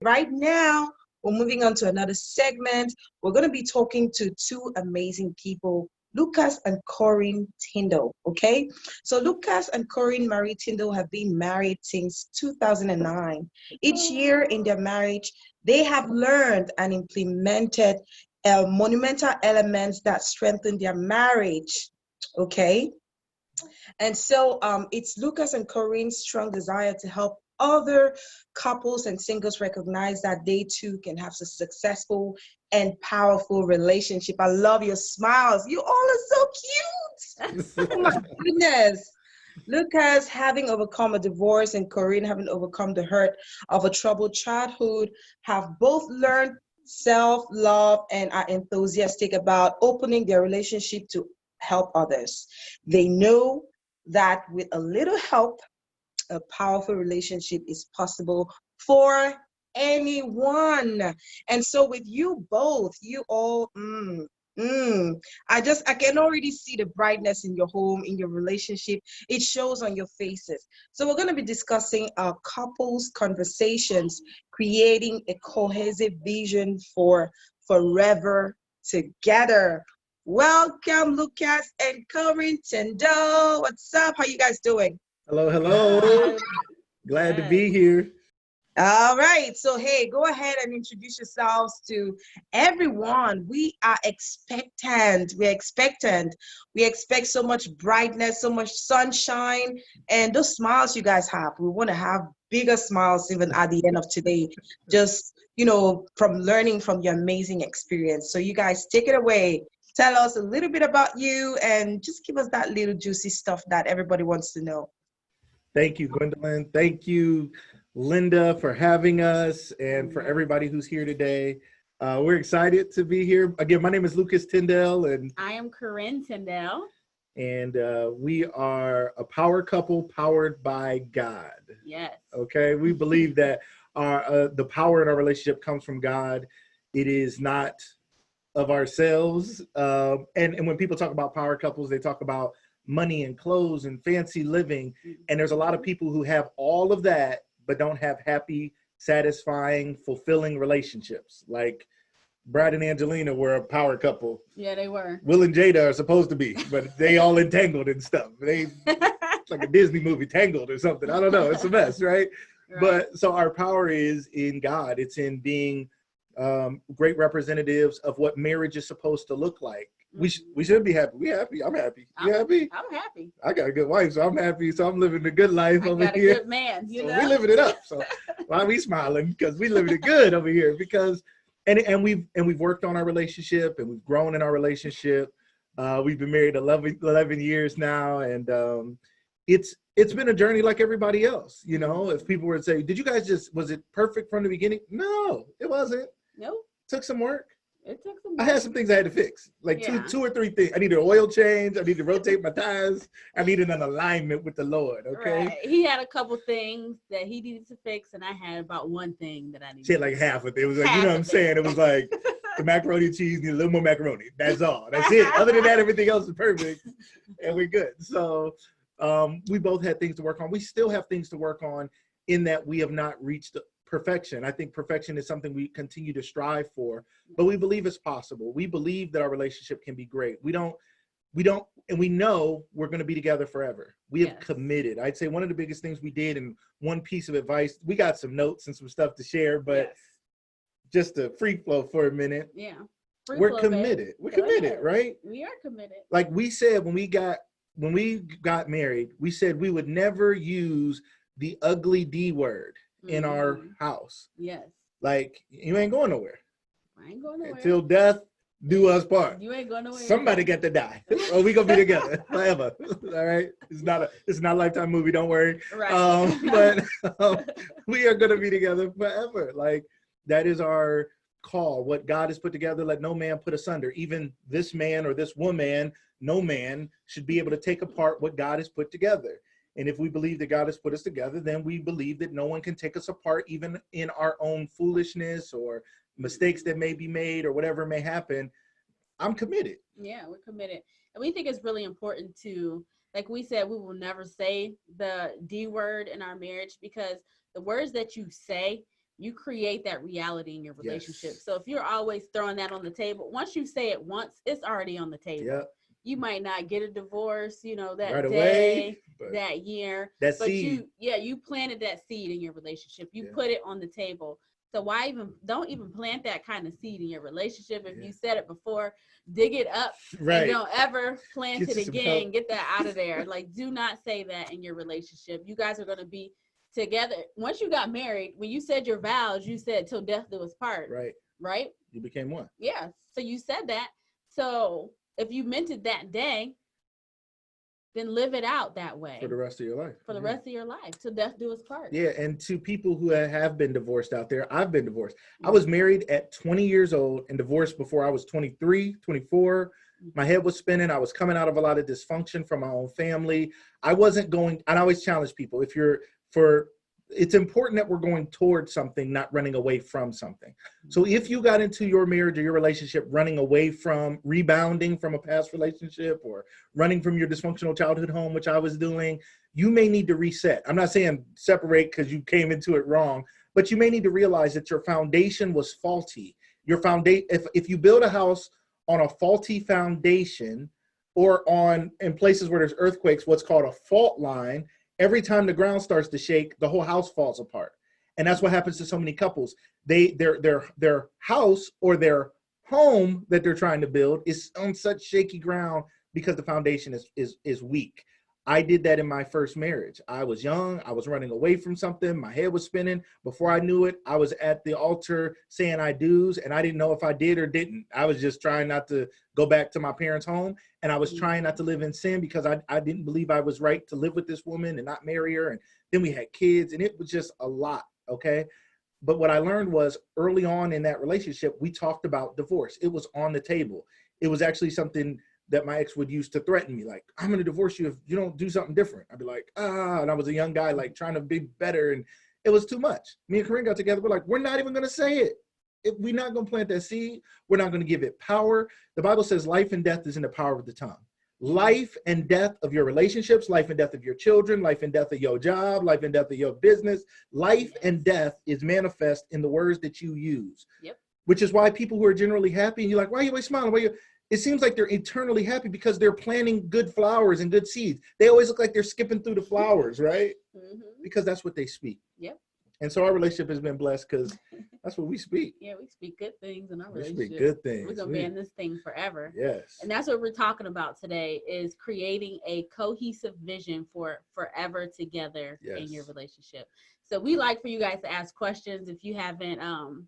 Right now, we're moving on to another segment. We're going to be talking to two amazing people, Lucas and Corine Tindell. Okay, so Lucas and Corine Marie Tindell have been married since 2009. Each year in their marriage, they have learned and implemented monumental elements that strengthen their marriage. Okay, and so it's Lucas and Corine's strong desire to help other couples and singles recognize that they too can have a successful and powerful relationship. I love your smiles. You all are so cute. Oh my goodness. Lucas having overcome a divorce and Corine having overcome the hurt of a troubled childhood have both learned self-love and are enthusiastic about opening their relationship to help others. They know that with a little help, a powerful relationship is possible for anyone. And so with you both, you all, I can already see the brightness in your home, in your relationship. It shows on your faces. So we're going to be discussing our couples conversations, creating a cohesive vision for forever together. Welcome, Lucas and Corine Tindell. What's up? How you guys doing? Hello, hello. Glad to be here. All right. So, hey, go ahead and introduce yourselves to everyone. We are expectant. We're expectant. We expect so much brightness, so much sunshine, and those smiles you guys have. We want to have bigger smiles even at the end of today, just, from learning from your amazing experience. So, you guys take it away. Tell us a little bit about you and just give us that little juicy stuff that everybody wants to know. Thank you, Gwendolyn. Thank you, Linda, for having us and for everybody who's here today. We're excited to be here. Again, my name is Lucas Tindell, and I am Corine Tindell. And we are a power couple powered by God. Yes. Okay, we believe that the power in our relationship comes from God. It is not of ourselves. And when people talk about power couples, they talk about money and clothes and fancy living. And there's a lot of people who have all of that, but don't have happy, satisfying, fulfilling relationships. Like Brad and Angelina were a power couple. Yeah, they were. Will and Jada are supposed to be, but they all entangled and stuff. It's like a Disney movie, Tangled or something. I don't know. It's a mess, right? But so our power is in God. It's in being great representatives of what marriage is supposed to look like. We should be happy. We happy. I'm happy. You happy? I'm happy. I got a good wife, so I'm happy. So I'm living the good life over here. I got a good man. You know? We living it up. So why are we smiling? Because we living it good over here. Because and we've worked on our relationship and we've grown in our relationship. We've been married 11 years now, and it's been a journey like everybody else. If people were to say, "Did you guys was it perfect from the beginning?" No, it wasn't. Nope. Took some work. It took some work. I had some things I had to fix, like two or three things. I needed an oil change. I need to rotate my tires. I needed an alignment with the Lord. Okay. Right. He had a couple things that he needed to fix, and I had about one thing that I needed. She had like half of it. It was like, you know what I'm saying? It was like the macaroni and cheese need a little more macaroni. That's all. That's it. Other than that, everything else is perfect, and we're good. So we both had things to work on. We still have things to work on in that we have not reached perfection. I think perfection is something we continue to strive for, but we believe it's possible. We believe that our relationship can be great. We don't, and we know we're going to be together forever. We have committed. I'd say one of the biggest things we did, and one piece of advice, we got some notes and some stuff to share, but just to free flow for a minute. Yeah. We're committed. Babe. We're committed, right? We are committed. Like we said, when we got married, we said we would never use the ugly D word in our house. Yes. Like, you ain't going nowhere. I ain't going nowhere. Until death do us part. You ain't going nowhere. Somebody got to die. Or we gonna be together forever. All right. It's not a Lifetime movie, don't worry. Right. But we are gonna be together forever. Like, that is our call. What God has put together, let no man put asunder. Even this man or this woman, no man should be able to take apart what God has put together. And if we believe that God has put us together, then we believe that no one can take us apart, even in our own foolishness or mistakes that may be made or whatever may happen. I'm committed. Yeah, we're committed. And we think it's really important to, like we said, we will never say the D word in our marriage, because the words that you say you create that reality in your relationship. Yes. So if you're always throwing that on the table, once you say it once, it's already on the table. Yep. You might not get a divorce, that Right day, away, but that year, that but seed. you planted that seed in your relationship. You Yeah. put it on the table. So don't even plant that kind of seed in your relationship. If Yeah. you said it before, dig it up and Right. don't ever plant Get it you some again. help. Get that out of there. Like, do not say that in your relationship. You guys are going to be together. Once you got married, when you said your vows, you said till death do us part. Right. Right? You became one. Yeah. So you said that. So if you meant it that day, then live it out that way for the rest of your life. For the rest of your life, till death do us part. Yeah, and to people who have been divorced out there, I've been divorced. I was married at 20 years old and divorced before I was 23, 24. My head was spinning. I was coming out of a lot of dysfunction from my own family. I wasn't going, and I always challenge people, it's important that we're going towards something, not running away from something. So if you got into your marriage or your relationship running away from, rebounding from a past relationship or running from your dysfunctional childhood home, which I was doing, you may need to reset. I'm not saying separate because you came into it wrong, but you may need to realize that your foundation was faulty. Your foundation, if you build a house on a faulty foundation or in places where there's earthquakes, what's called a fault line, every time the ground starts to shake, the whole house falls apart. And that's what happens to so many couples. Their house or their home that they're trying to build is on such shaky ground because the foundation is weak. I did that in my first marriage. I was young. I was running away from something. My head was spinning. Before I knew it, I was at the altar saying I do's, and I didn't know if I did or didn't. I was just trying not to go back to my parents' home, and I was trying not to live in sin because I didn't believe I was right to live with this woman and not marry her. And then we had kids, and it was just a lot, okay? But what I learned was early on in that relationship, we talked about divorce. It was on the table. It was actually something that my ex would use to threaten me, like, I'm going to divorce you if you don't do something different. I'd be like, and I was a young guy, like, trying to be better, and it was too much. Me and Corine got together, we're like, we're not even going to say it. If we're not going to plant that seed, we're not going to give it power. The Bible says life and death is in the power of the tongue. Life and death of your relationships, life and death of your children, life and death of your job, life and death of your business. Life and death is manifest in the words that you use. Yep. Which is why people who are generally happy, and you're like, why are you always smiling? It seems like they're eternally happy because they're planting good flowers and good seeds. They always look like they're skipping through the flowers, right? Mm-hmm. Because that's what they speak. Yep. And so our relationship has been blessed because that's what we speak. Yeah, we speak good things in our We relationship. speak good things. We're going to be in this thing forever. Yes. And that's what we're talking about today, is creating a cohesive vision for forever together in your relationship. So we like for you guys to ask questions. If you haven't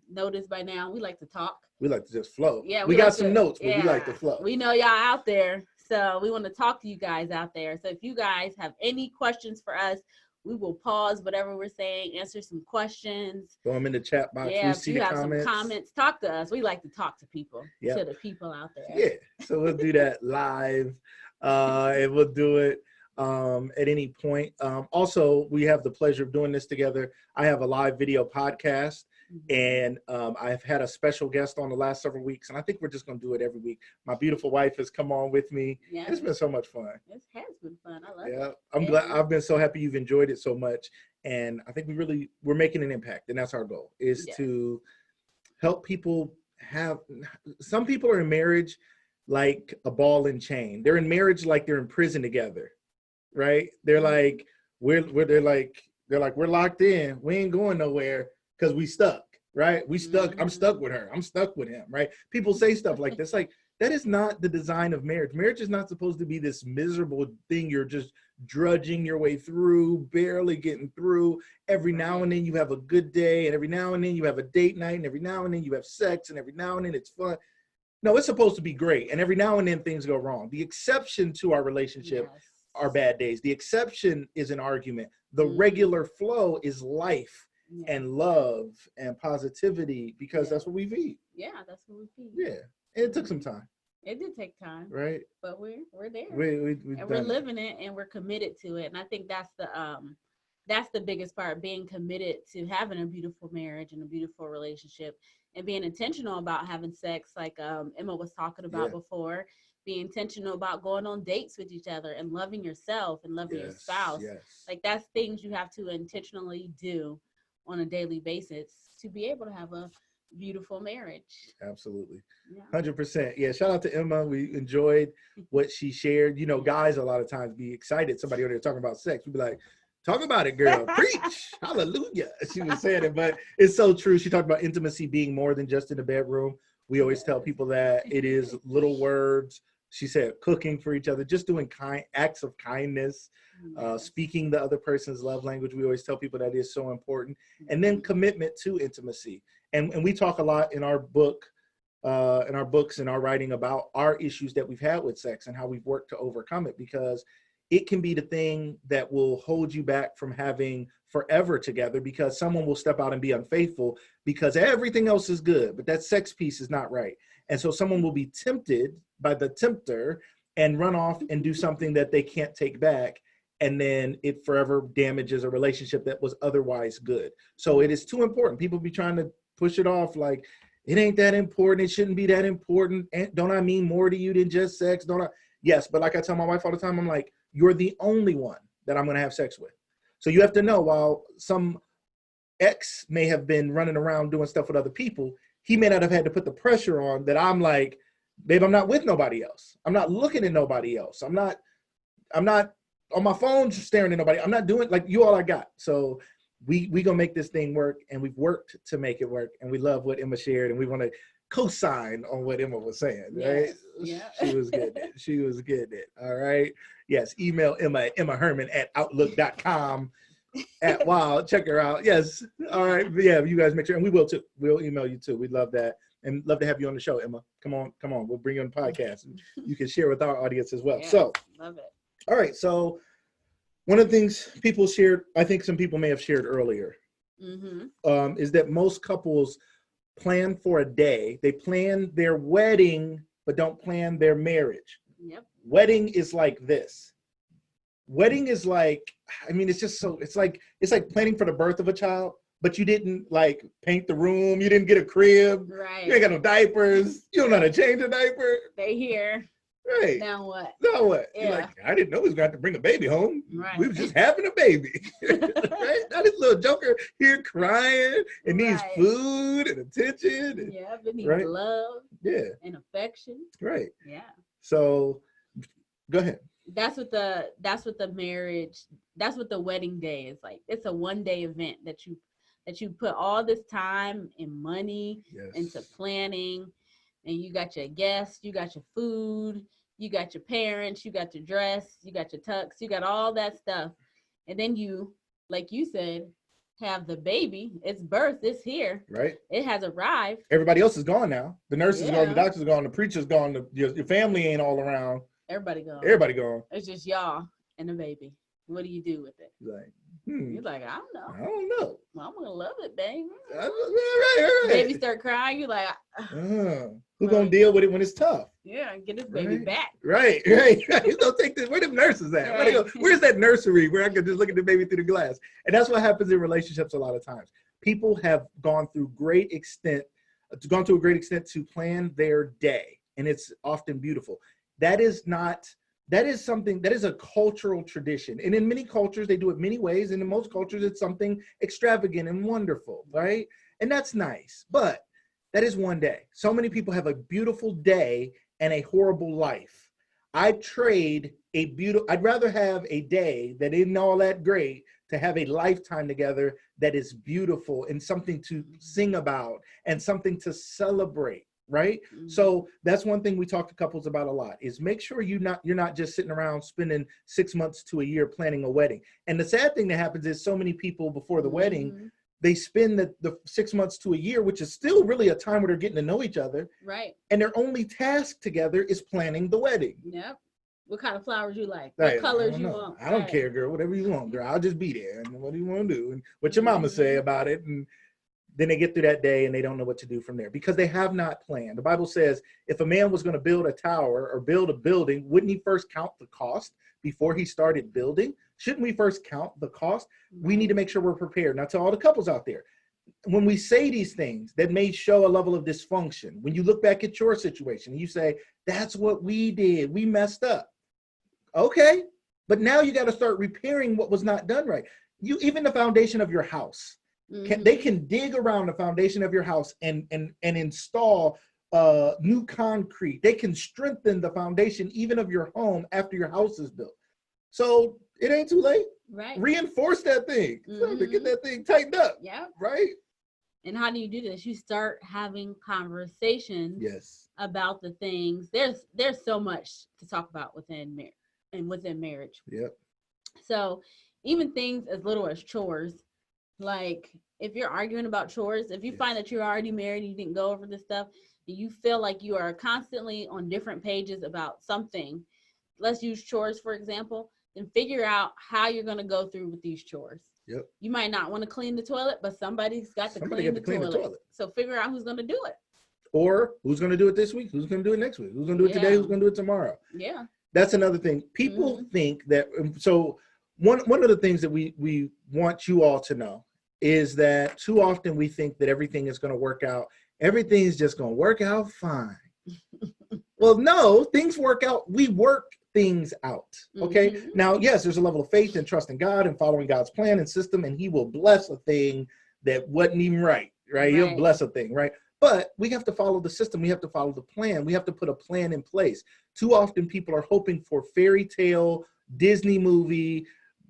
noticed by now, we like to talk. We like to just flow. Yeah, we got some notes, but we like to flow. We know y'all out there, so we want to talk to you guys out there. So if you guys have any questions for us, we will pause whatever we're saying, answer some questions. Throw them in the chat box. Yeah, we if see you the have comments. some comments, talk to us. We like to talk to people, Yep. to the people out there. Yeah, so we'll do that live, and we'll do it at any point. Also, we have the pleasure of doing this together. I have a live video podcast, and I've had a special guest on the last several weeks, and I think we're just going to do it every week. My beautiful wife has come on with me. Yeah, it's been so much fun. It has been fun. I love Yeah, it. I'm glad. I've been so happy you've enjoyed it so much, and I think we're making an impact, and that's our goal, is to help people have. Some people are in marriage like a ball and chain. They're in marriage like they're in prison together, right? They're like they're like we're locked in. We ain't going nowhere because we stuck, right? We stuck. I'm stuck with her. I'm stuck with him, right? People say stuff like this. Like, that is not the design of marriage. Marriage is not supposed to be this miserable thing you're just drudging your way through, barely getting through. Every now and then you have a good day, and every now and then you have a date night, and every now and then you have sex, and every now and then it's fun. No, it's supposed to be great, and every now and then things go wrong. The exception to our relationship are bad days. The exception is an argument. The regular flow is life and love and positivity, because that's what we feed. Yeah, that's what we feed. Yeah, and it took some time. It did take time, right? But we're there, and we're living it, and we're committed to it. And I think that's the biggest part: being committed to having a beautiful marriage and a beautiful relationship, and being intentional about having sex, like Emma was talking about before. Be intentional about going on dates with each other and loving yourself and loving your spouse. Like, that's things you have to intentionally do on a daily basis to be able to have a beautiful marriage. Absolutely. Yeah. 100%. Yeah. Shout out to Emma. We enjoyed what she shared. You know, guys a lot of times be excited. Somebody over there talking about sex. We'd be like, talk about it, girl. Preach. Hallelujah. She was saying it, but it's so true. She talked about intimacy being more than just in the bedroom. We always tell people that it is little words. She said cooking for each other, just doing acts of kindness, speaking the other person's love language. We always tell people that is so important. And then commitment to intimacy. And we talk a lot in our book, in our books and our writing about our issues that we've had with sex and how we've worked to overcome it, because it can be the thing that will hold you back from having forever together, because someone will step out and be unfaithful because everything else is good, but that sex piece is not right. And so someone will be tempted by the tempter and run off and do something that they can't take back. And then it forever damages a relationship that was otherwise good. So it is too important. People be trying to push it off like, it ain't that important. It shouldn't be that important. And don't I mean more to you than just sex? Don't I? Yes, but like I tell my wife all the time, I'm like, you're the only one that I'm going to have sex with. So you have to know, while some ex may have been running around doing stuff with other people, he may not have had to put the pressure on that. I'm like, babe, I'm not with nobody else. I'm not looking at nobody else. I'm not on my phone staring at nobody. I'm not doing, like, you all I got. So we gonna make this thing work, and we've worked to make it work, and we love what Emma shared, and we want to co-sign on what Emma was saying, right? Yeah. She was getting it. She was getting it. All right. Yes. Email Emma at emmaherman@outlook.com. Wow, check her out. Yes. All right. But yeah, you guys make sure, and we will too. We'll email you too. We'd love that, and love to have you on the show, Emma. Come on. We'll bring you on the podcast, and you can share with our audience as well. Yes, so, love it. All right. So, one of the things people shared, I think some people may have shared earlier, is that most couples plan for a day. They plan their wedding, but don't plan their marriage. Yep. Wedding is like this. Wedding is like, I mean, it's just so, it's like planning for the birth of a child, but you didn't like paint the room. You didn't get a crib. Right. You ain't got no diapers. You don't know how to change a diaper. They here. Right. Now what? Now what? Yeah. You're like, I didn't know we was going to have to bring a baby home. Right. We was just having a baby. Right? Now this little joker here crying and needs food and attention. And, it needs right? love. Yeah. And affection. Right. Yeah. So go ahead. That's what the wedding day is like. It's a one-day event that you put all this time and money into planning. And you got your guests, you got your food, you got your parents, you got your dress, you got your tux, you got all that stuff. And then you, like you said, have the baby. It's birth. It's here. Right. It has arrived. Everybody else is gone now. The nurse is gone. The doctor's gone. The preacher's gone. Your family ain't all around. Everybody gone. Everybody gone. It's just y'all and the baby. What do you do with it? Like, You're like, I don't know. I don't know. Well, I'm gonna love it, baby. Right. Baby start crying. You're like, who's gonna deal with it when it's tough? Yeah, get this baby back. Right. Who's gonna take this? Where them nurses at? Right. Where's that nursery where I can just look at the baby through the glass? And that's what happens in relationships a lot of times. People have gone to a great extent to plan their day, and it's often beautiful. That is a cultural tradition. And in many cultures, they do it many ways. And in most cultures, it's something extravagant and wonderful, right? And that's nice. But that is one day. So many people have a beautiful day and a horrible life. I'd rather have a day that isn't all that great to have a lifetime together that is beautiful and something to sing about and something to celebrate. Right. Mm-hmm. So that's one thing we talk to couples about a lot is make sure you're not just sitting around spending 6 months to a year planning a wedding. And the sad thing that happens is so many people before the wedding, they spend the 6 months to a year, which is still really a time where they're getting to know each other. Right. And their only task together is planning the wedding. Yep. What kind of flowers you like? What colors you want? I don't care, girl. Whatever you want, girl. I'll just be there. And what do you want to do? And what your mama say about it? And then they get through that day and they don't know what to do from there because they have not planned. The Bible says if a man was going to build a tower or build a building, wouldn't he first count the cost before he started building? Shouldn't we first count the cost? We need to make sure we're prepared. Now, to all the couples out there, when we say these things that may show a level of dysfunction, when you look back at your situation, you say, that's what we did. We messed up. Okay. But now you got to start repairing what was not done right. Even the foundation of your house. They can dig around the foundation of your house and install new concrete. They can strengthen the foundation even of your home after your house is built. So it ain't too late. Right. Reinforce that thing. So to get that thing tightened up. Yeah. Right. And how do you do this? You start having conversations. Yes. About the things. There's so much to talk about within marriage. Yep. So even things as little as chores, like if you're arguing about chores, if you find that you're already married and you didn't go over this stuff, and you feel like you are constantly on different pages about something, let's use chores for example, then figure out how you're going to go through with these chores. Yep. You might not want to clean the toilet, but somebody's got to clean the toilet. So figure out who's going to do it. Or who's going to do it this week? Who's going to do it next week? Who's going to do it today? Who's going to do it tomorrow? Yeah. That's another thing. People think that, so one of the things that we want you all to know is that too often we think that everything is going to work out. Everything's just going to work out fine. Well, no, things work out. We work things out. Okay. Now, yes, there's a level of faith and trust in God and following God's plan and system, and he will bless a thing that wasn't even right. He'll bless a thing, right? But we have to follow the system. We have to follow the plan. We have to put a plan in place. Too often people are hoping for fairy tale, Disney movie,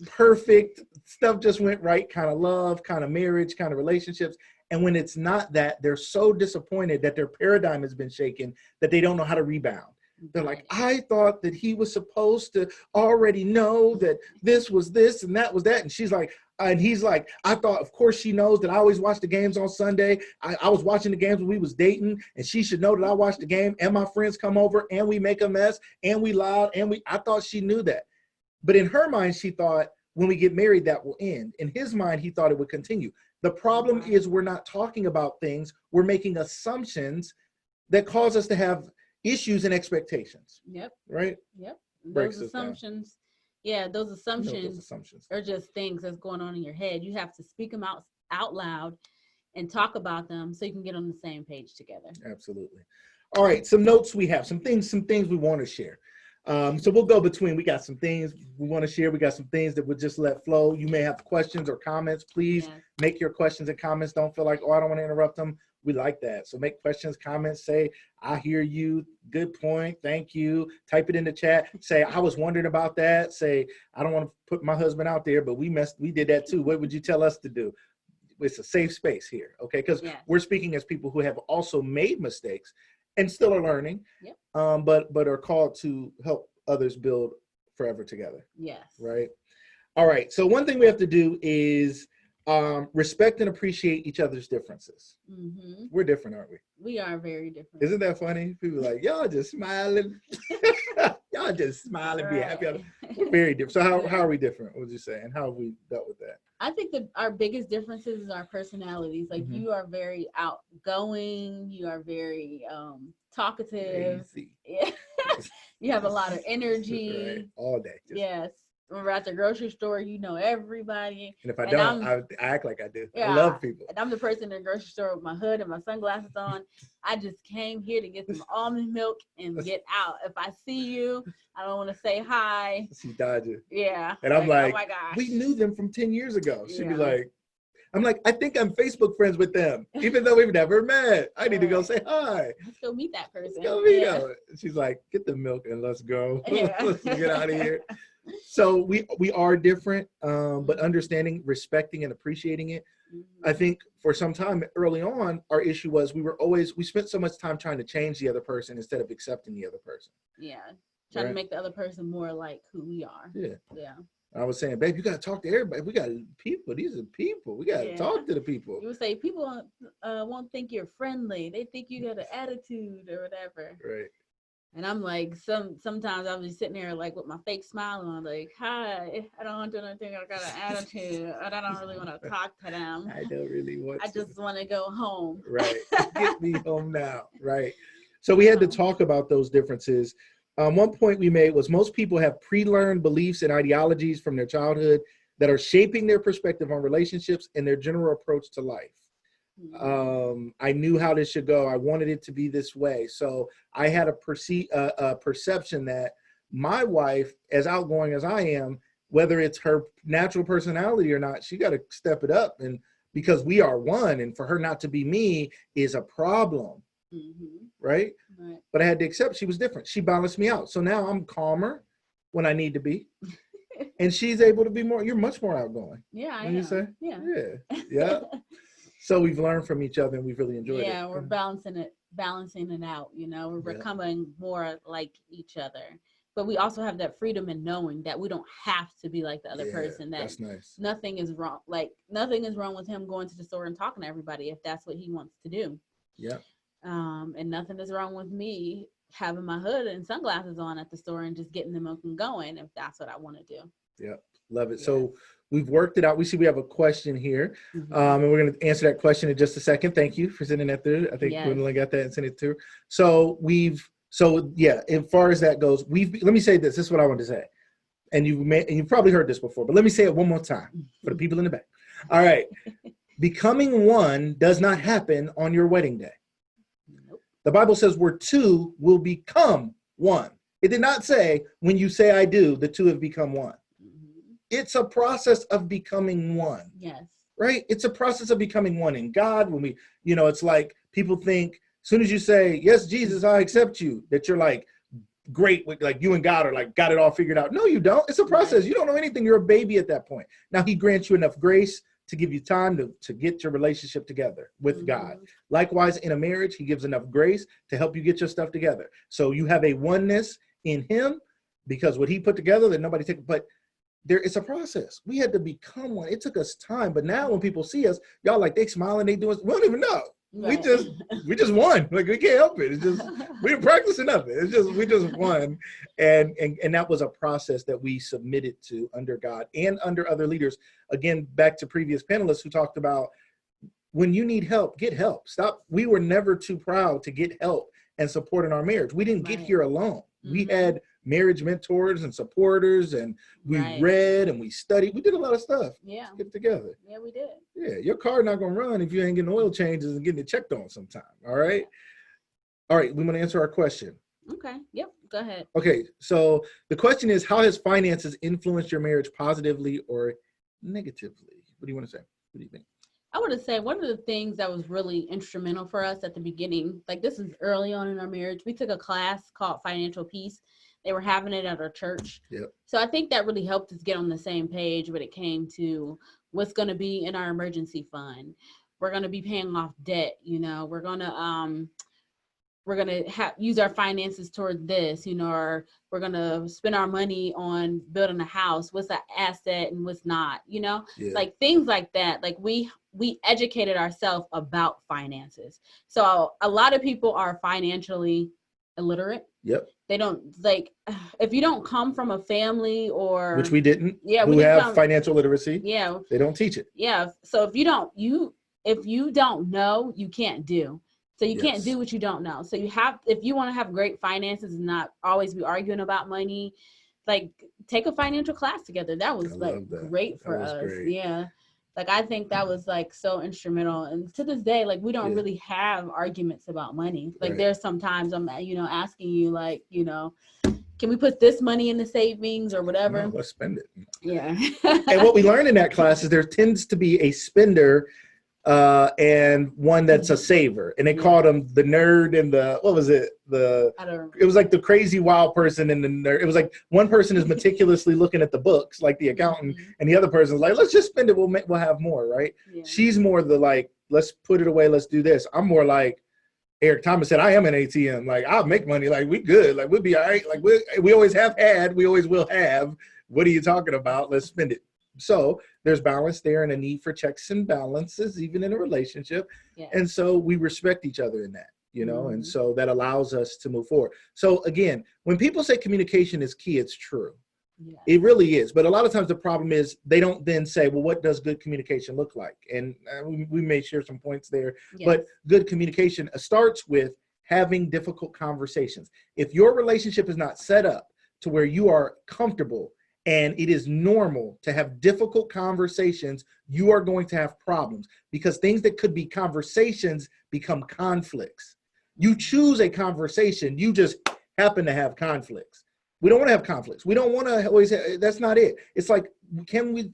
perfect stuff just went right, kind of love, kind of marriage, kind of relationships. And when it's not that, they're so disappointed that their paradigm has been shaken that they don't know how to rebound. They're like, I thought that he was supposed to already know that this was this and that was that. And she's like, and he's like, I thought, of course she knows that I always watch the games on Sunday. I was watching the games when we was dating, and she should know that I watch the game and my friends come over and we make a mess and we loud and I thought she knew that. But in her mind, she thought when we get married, that will end. In his mind, he thought it would continue. The problem is we're not talking about things. We're making assumptions that cause us to have issues and expectations. Yep. Right? Yep. Those assumptions. Yeah, those assumptions are just things that's going on in your head. You have to speak them out loud and talk about them so you can get on the same page together. Absolutely. All right, some notes we have, some things we want to share. So we'll go between. We got some things we want to share. We got some things that we'll just let flow. You may have questions or comments. Please make your questions and comments. Don't feel like, oh, I don't want to interrupt them. We like that. So make questions, comments, say, I hear you. Good point. Thank you. Type it in the chat. Say, I was wondering about that. Say, I don't want to put my husband out there, but we did that too. What would you tell us to do? It's a safe space here. Okay. Because we're speaking as people who have also made mistakes and still are learning, but are called to help others build forever together. Yes. Right. All right. So one thing we have to do is respect and appreciate each other's differences. We're different, aren't we? We are very different. Isn't that funny? People are like, y'all just smiling. Y'all just smiling, be happy. We're very different. So how are we different? What would you say? And how have we dealt with that? I think that our biggest differences is our personalities. Like you are very outgoing. You are very talkative. Yeah. You have a lot of energy. Right. All day. Yes. When we're at the grocery store, you know everybody. And if I don't, I act like I do. Yeah, I love people. And I'm the person in the grocery store with my hood and my sunglasses on. I just came here to get some almond milk and get out. If I see you, I don't want to say hi. She dodging. Yeah. And I'm like, oh my gosh. We knew them from 10 years ago. She'd be like, I'm like, I think I'm Facebook friends with them, even though we've never met. I need to go say hi. Let's go meet that person. Let's go meet them. She's like, get the milk and let's go. Let's get out of here. So we are different, but understanding, respecting, and appreciating it. I think for some time early on, our issue was we spent so much time trying to change the other person instead of accepting the other person. Yeah, trying to make the other person more like who we are. Yeah. I was saying, babe, you got to talk to everybody. We got people. These are people. We got to talk to the people. You would say people won't think you're friendly. They think you got an attitude or whatever. Right. And I'm like, sometimes I'll be sitting there like with my fake smile on, like, hi, I don't want to do anything. I got an attitude. I don't really want to talk to them. I don't really want to. I just want to go home. Right. Get me home now. Right. So we had to talk about those differences. One point we made was most people have pre-learned beliefs and ideologies from their childhood that are shaping their perspective on relationships and their general approach to life. I knew how this should go. I wanted it to be this way. So I had a perception that my wife, as outgoing as I am, whether it's her natural personality or not, she got to step it up and because we are one, and for her not to be me is a problem. Right? But I had to accept she was different. She balanced me out. So now I'm calmer when I need to be. And she's able to be more, you're much more outgoing. Yeah, I am. You say? Yeah. Yeah. So we've learned from each other and we've really enjoyed it. Yeah, we're balancing it out, you know, we're becoming more like each other. But we also have that freedom in knowing that we don't have to be like the other person. That's nice. Nothing is wrong. Like nothing is wrong with him going to the store and talking to everybody if that's what he wants to do. Yeah. And nothing is wrong with me having my hood and sunglasses on at the store and just getting them up and going if that's what I want to do. Yeah, love it. Yeah. So we've worked it out. We see we have a question here, and we're going to answer that question in just a second. Thank you for sending that through. I think Gwendolyn got that and sent it through. So as far as that goes, let me say this. This is what I want to say, and you've probably heard this before, but let me say it one more time for the people in the back. All right, becoming one does not happen on your wedding day. The Bible says where two will become one. It did not say when you say I do, the two have become one. It's a process of becoming one. Yes. Right? It's a process of becoming one in God. When we, it's like people think as soon as you say, yes, Jesus, I accept you, that you're like great with like you and God are like got it all figured out. No, you don't. It's a process. Right. You don't know anything. You're a baby at that point. Now he grants you enough grace to give you time to get your relationship together with God. Likewise, in a marriage, he gives enough grace to help you get your stuff together. So you have a oneness in him because what he put together that nobody take, but it's a process. We had to become one. It took us time, but now when people see us, y'all like they smiling, they doing, we don't even know. Right. We just won. Like we can't help it. It's just we didn't practice nothing. It's just we just won, and that was a process that we submitted to under God and under other leaders. Again, back to previous panelists who talked about when you need help, get help. Stop. We were never too proud to get help and support in our marriage. We didn't get here alone. We had marriage mentors and supporters, and we read and we studied. We did a lot of stuff. Yeah. To get it together. Yeah, we did. Yeah, your car not gonna run if you ain't getting oil changes and getting it checked on sometime. All right. All right, we want to answer our question. Okay. Yep. Go ahead. Okay, so the question is, how has finances influenced your marriage positively or negatively? What do you want to say? What do you think? I want to say one of the things that was really instrumental for us at the beginning, like this is early on in our marriage, we took a class called Financial Peace. They were having it at our church. Yep. So I think that really helped us get on the same page when it came to what's going to be in our emergency fund. We're going to be paying off debt. We're going to use our finances toward this, or we're going to spend our money on building a house. What's an asset and what's not, like things like that. Like we educated ourselves about finances. So a lot of people are financially illiterate. Yep. They don't if you don't come from a family or which we didn't. Yeah. Who have financial literacy. Yeah. They don't teach it. Yeah. So if you don't know, you can't do. So you can't do what you don't know. So if you want to have great finances and not always be arguing about money, like take a financial class together. That was great for us. Great. Yeah. Like, I think that was like so instrumental. And to this day, like we don't really have arguments about money. Like there's sometimes I'm, asking you like, can we put this money in the savings or whatever? No, let's spend it. Yeah. And what we learned in that class is there tends to be a spender and one that's a saver, and they called him the nerd and what was it? It was like the crazy wild person and the nerd. It was like one person is meticulously looking at the books, like the accountant, and the other person's like, let's just spend it. We'll have more, right? Yeah. She's more the like, let's put it away. Let's do this. I'm more like Eric Thomas said, I am an ATM. Like I'll make money. Like we good. Like we'll be all right. Like we always have had. We always will have. What are you talking about? Let's spend it. So there's balance there and a need for checks and balances, even in a relationship. Yeah. And so we respect each other in that, and so that allows us to move forward. So again, when people say communication is key, it's true. Yeah. It really is. But a lot of times the problem is they don't then say, well, what does good communication look like? And we may share some points there, but good communication starts with having difficult conversations. If your relationship is not set up to where you are comfortable and it is normal to have difficult conversations, you are going to have problems because things that could be conversations become conflicts. You choose a conversation, you just happen to have conflicts. We don't want to have conflicts. We don't want to always have, that's not it. It's like,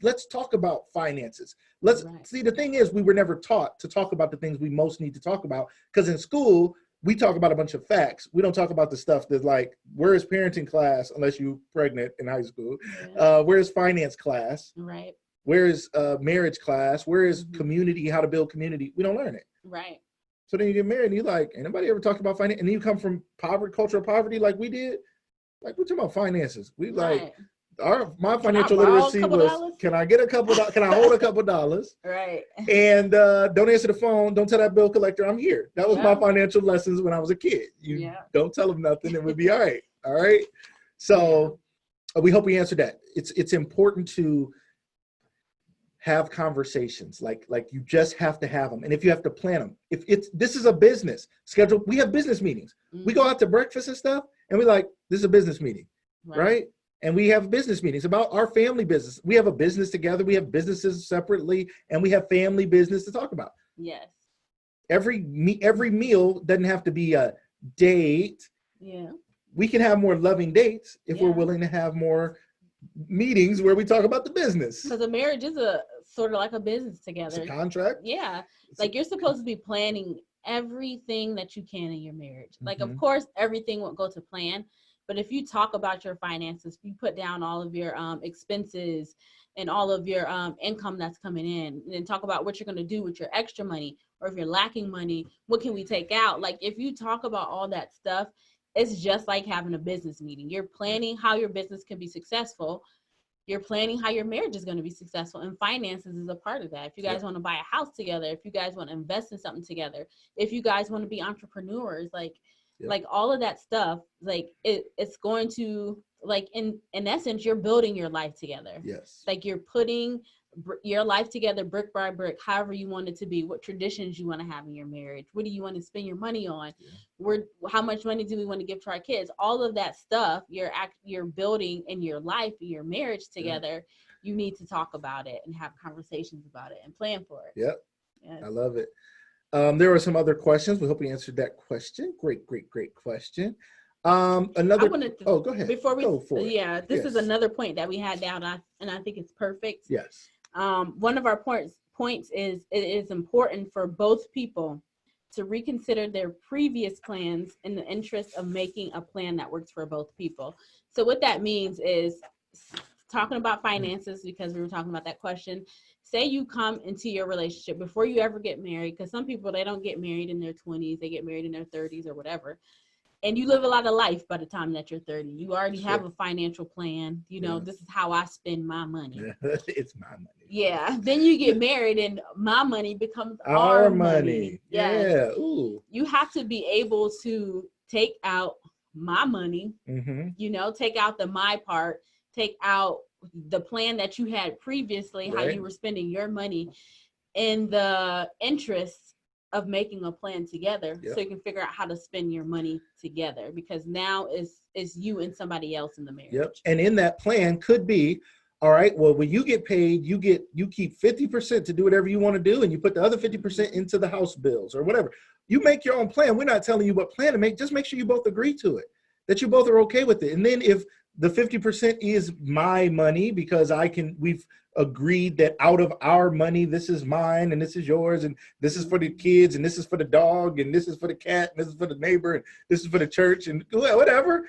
let's talk about finances. Let's see, the thing is, we were never taught to talk about the things we most need to talk about, because in school, we talk about a bunch of facts. We don't talk about the stuff that's like, where is parenting class, unless you're pregnant in high school? Where is finance class? Right. Where is marriage class? Where is community, how to build community? We don't learn it. Right. So then you get married and you're like, anybody ever talked about finance? And then you come from poverty, cultural poverty like we did. Like, we're talking about finances. We like, my financial literacy was, can I get a couple, can I hold a couple dollars? Right. And don't answer the phone. Don't tell that bill collector I'm here. That was my financial lessons when I was a kid. You don't tell them nothing, it would be all right. All right. So we hope we answered that. It's important to have conversations, like you just have to have them. And if you have to plan them, this is a business schedule. We have business meetings. We go out to breakfast and stuff, and we're like, this is a business meeting, right? And we have business meetings about our family business. We have a business together. We have businesses separately, and we have family business to talk about. Yes. Every meal doesn't have to be a date. Yeah. We can have more loving dates if we're willing to have more meetings where we talk about the business. Because a marriage is a sort of like a business together. It's a contract. Yeah. Like, you're supposed to be planning everything that you can in your marriage. Like, of course, everything won't go to plan. But if you talk about your finances, you put down all of your expenses and all of your income that's coming in, and then talk about what you're going to do with your extra money, or if you're lacking money, what can we take out? Like, if you talk about all that stuff, it's just like having a business meeting. You're planning how your business can be successful. You're planning how your marriage is going to be successful, and finances is a part of that. If you guys want to buy a house together, if you guys want to invest in something together, if you guys want to be entrepreneurs, like all of that stuff, like it's going to, like, in essence, you're building your life together. Yes. Like, you're putting your life together brick by brick, however you want it to be, what traditions you want to have in your marriage, what do you want to spend your money on, how much money do we want to give to our kids, all of that stuff you're building in your life, in your marriage together. You need to talk about it and have conversations about it and plan for it. Yes. I love it. There were some other questions. We hope we answered that question. Great question. Go ahead. Before we go for it. This is another point that we had down, and I think it's perfect. Yes. One of our points is, it is important for both people to reconsider their previous plans in the interest of making a plan that works for both people. So what that means is, talking about finances, because we were talking about that question. Say you come into your relationship before you ever get married, because some people, they don't get married in their 20s, they get married in their 30s or whatever. And you live a lot of life by the time that you're 30. You already have a financial plan. You know, this is how I spend my money. It's my money. Yeah. Then you get married and my money becomes our money. Yes. Yeah. Ooh. You have to be able to take out my money, you know, take out the my part, take out the plan that you had previously, how you were spending your money, in the interest of making a plan together, so you can figure out how to spend your money together, because now it's you and somebody else in the marriage. And in that plan could be, all right, well, when you get paid, you keep 50% to do whatever you want to do, and you put the other 50% into the house bills or whatever. You make your own plan. We're not telling you what plan to make. Just make sure you both agree to it, that you both are okay with it. And then if the 50% is my money, because we've agreed that out of our money, this is mine and this is yours, and this is for the kids, and this is for the dog, and this is for the cat, and this is for the neighbor, and this is for the church, and whatever,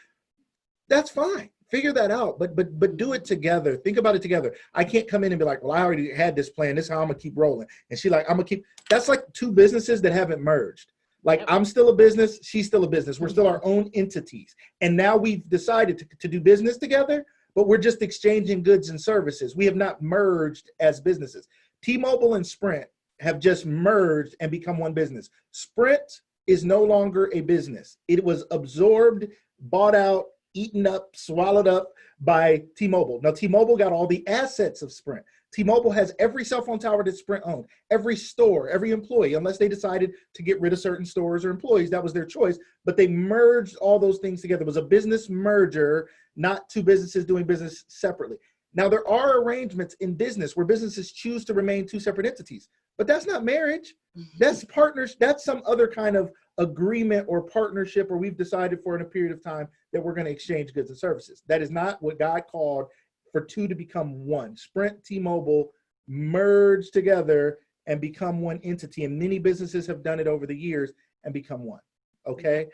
that's fine. Figure that out, but do it together. Think about it together. I can't come in and be like, well, I already had this plan. This is how I'm gonna keep rolling. And she like, I'm gonna keep. That's like two businesses that haven't merged. Like, I'm still a business, she's still a business. We're still our own entities. And now we've decided to do business together, but we're just exchanging goods and services. We have not merged as businesses. T-Mobile and Sprint have just merged and become one business. Sprint is no longer a business. It was absorbed, bought out, eaten up, swallowed up by T-Mobile. Now, T-Mobile got all the assets of Sprint. T-Mobile has every cell phone tower that Sprint owned, every store, every employee, unless they decided to get rid of certain stores or employees. That was their choice. But they merged all those things together. It was a business merger, not two businesses doing business separately. Now, there are arrangements in business where businesses choose to remain two separate entities, but that's not marriage. That's partners. That's some other kind of agreement or partnership, or we've decided for in a period of time that we're going to exchange goods and services. That is not what God called for two to become one. Sprint, T-Mobile merge together and become one entity. And many businesses have done it over the years and become one. Okay.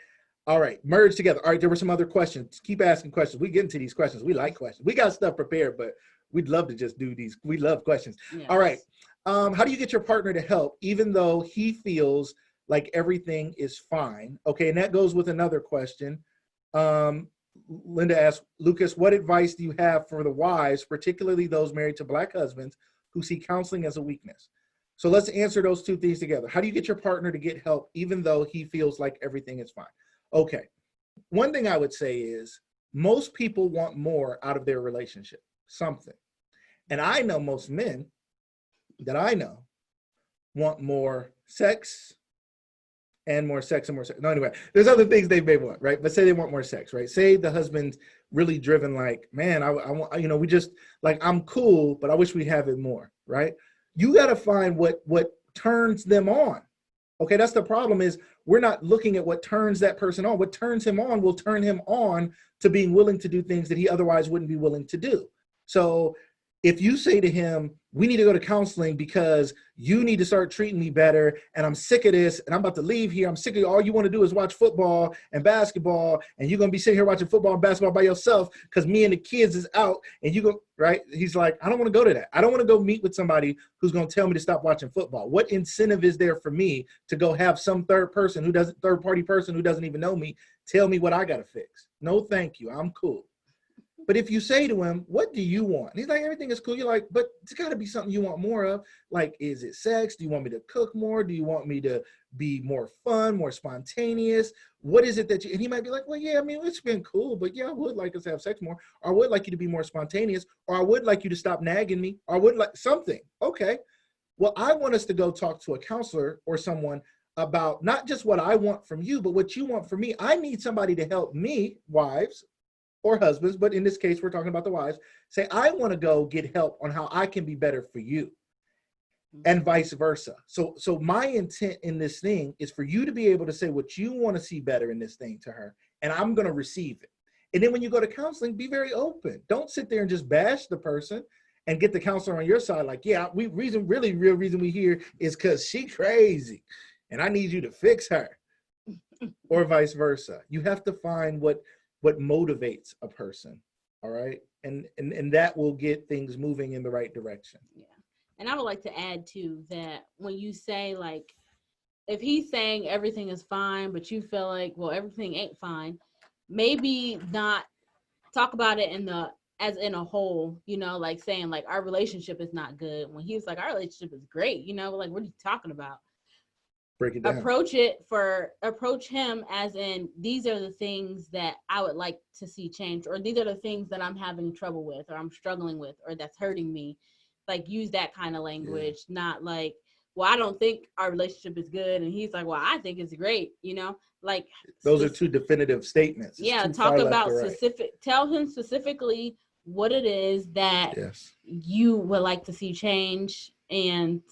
All right. Merge together. All right. There were some other questions. Keep asking questions. We get into these questions. We like questions. We got stuff prepared, but we'd love to just do these. We love questions. Yes. All right. How do you get your partner to help even though he feels like everything is fine? Okay. And that goes with another question. Linda asked, Lucas, what advice do you have for the wives, particularly those married to Black husbands who see counseling as a weakness? So let's answer those two things together. How do you get your partner to get help even though he feels like everything is fine? Okay. One thing I would say is most people want more out of their relationship, something. And I know most men that I know want more sex and more sex and more sex. No, anyway, there's other things they may want, right? But say they want more sex, right? Say the husband's really driven, like, man, I want, you know, we just, like, I'm cool, but I wish we'd have it more, right? You got to find what turns them on. Okay, that's the problem, is we're not looking at what turns that person on. What turns him on will turn him on to being willing to do things that he otherwise wouldn't be willing to do. So if you say to him, we need to go to counseling because you need to start treating me better, and I'm sick of this, and I'm about to leave here. I'm sick of all you want to do is watch football and basketball, and you're going to be sitting here watching football and basketball by yourself because me and the kids is out, and you go, right? He's like, I don't want to go to that. I don't want to go meet with somebody who's going to tell me to stop watching football. What incentive is there for me to go have some third party person who doesn't even know me tell me what I got to fix? No, thank you. I'm cool. But if you say to him, what do you want? And he's like, everything is cool. You're like, but it's got to be something you want more of. Like, is it sex? Do you want me to cook more? Do you want me to be more fun, more spontaneous? What is it that you, and he might be like, well, yeah, I mean, it's been cool, but yeah, I would like us to have sex more. Or I would like you to be more spontaneous. Or I would like you to stop nagging me. Or I would like something. Okay. Well, I want us to go talk to a counselor or someone about not just what I want from you, but what you want from me. I need somebody to help me, wives, or husbands, but in this case, we're talking about the wives, say, I want to go get help on how I can be better for you, and vice versa. So my intent in this thing is for you to be able to say what you want to see better in this thing to her, and I'm going to receive it. And then when you go to counseling, be very open. Don't sit there and just bash the person and get the counselor on your side. Like, yeah, real reason we here is because she crazy and I need you to fix her, or vice versa. You have to find what motivates a person, all right? And that will get things moving in the right direction. Yeah. And I would like to add too that when you say, like, if he's saying everything is fine, but you feel like, well, everything ain't fine, maybe not talk about it as in a whole, you know, like saying like our relationship is not good, when he's like, our relationship is great, you know, like, what are you talking about? Break it down. Approach him as in, these are the things that I would like to see change, or these are the things that I'm having trouble with, or I'm struggling with, or that's hurting me. Like, use that kind of language, not like, well, I don't think our relationship is good, and he's like, well, I think it's great, you know, like, those are two definitive statements. Talk about tell him specifically what it is that you would like to see change, and,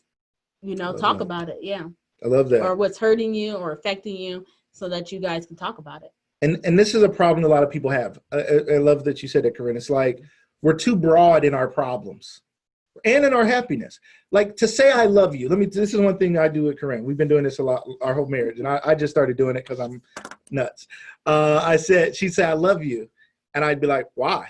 you know, talk about it. Yeah. I love that. Or what's hurting you or affecting you, so that you guys can talk about it. And this is a problem a lot of people have. I love that you said that, Corine. It's like, we're too broad in our problems and in our happiness. Like, to say I love you. This is one thing I do with Corine. We've been doing this a lot, our whole marriage. And I just started doing it because I'm nuts. She'd say, I love you. And I'd be like, why?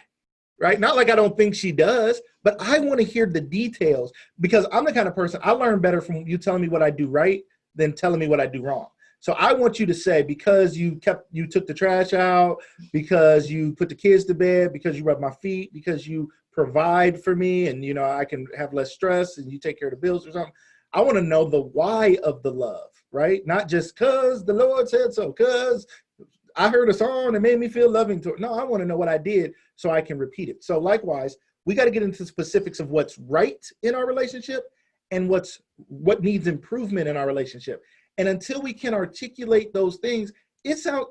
Right? Not like I don't think she does, but I want to hear the details, because I'm the kind of person, I learn better from you telling me what I do right than telling me what I do wrong. So I want you to say, because you took the trash out, because you put the kids to bed, because you rub my feet, because you provide for me, and, you know, I can have less stress, and you take care of the bills or something. I want to know the why of the love, right? Not just because the Lord said so, because I heard a song that made me feel loving to it. No, I want to know what I did so I can repeat it. So likewise, we got to get into the specifics of what's right in our relationship and what needs improvement in our relationship. And until we can articulate those things,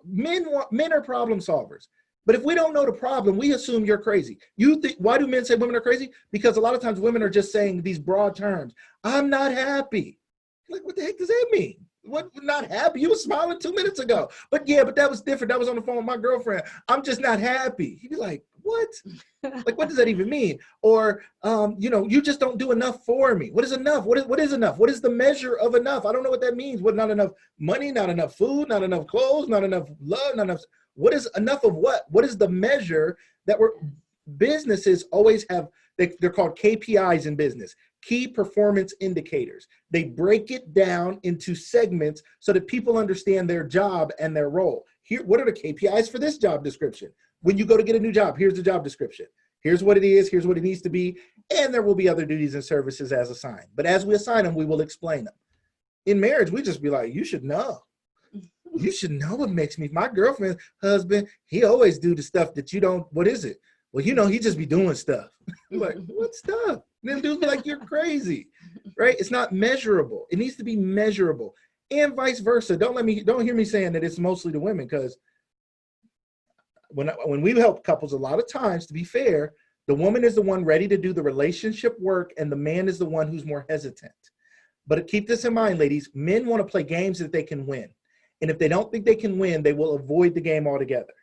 men are problem solvers. But if we don't know the problem, we assume you're crazy. Why do men say women are crazy? Because a lot of times women are just saying these broad terms. I'm not happy. Like, what the heck does that mean? What, not happy? You were smiling 2 minutes ago. But yeah, but that was different. That was on the phone with my girlfriend. I'm just not happy. He'd be like, what? Like, what does that even mean? Or, you just don't do enough for me. What is enough? What is enough? What is the measure of enough? I don't know what that means. What, not enough money, not enough food, not enough clothes, not enough love, not enough. What is enough of what? What is the measure that businesses always have? They're called KPIs in business, key performance indicators. They break it down into segments so that people understand their job and their role. Here, what are the KPIs for this job description? When you go to get a new job, here's the job description. Here's what it is, here's what it needs to be, and there will be other duties and services as assigned. But as we assign them, we will explain them. In marriage, we just be like, you should know. You should know what makes me. My girlfriend's husband, he always do the stuff that you don't, what is it? Well, he just be doing stuff. I'm like, what stuff? And then dudes be like, you're crazy, right? It's not measurable. It needs to be measurable, and vice versa. Don't hear me saying that it's mostly the women, because when we help couples, a lot of times, to be fair, the woman is the one ready to do the relationship work, and the man is the one who's more hesitant. But keep this in mind, ladies. Men want to play games that they can win, and if they don't think they can win, they will avoid the game altogether.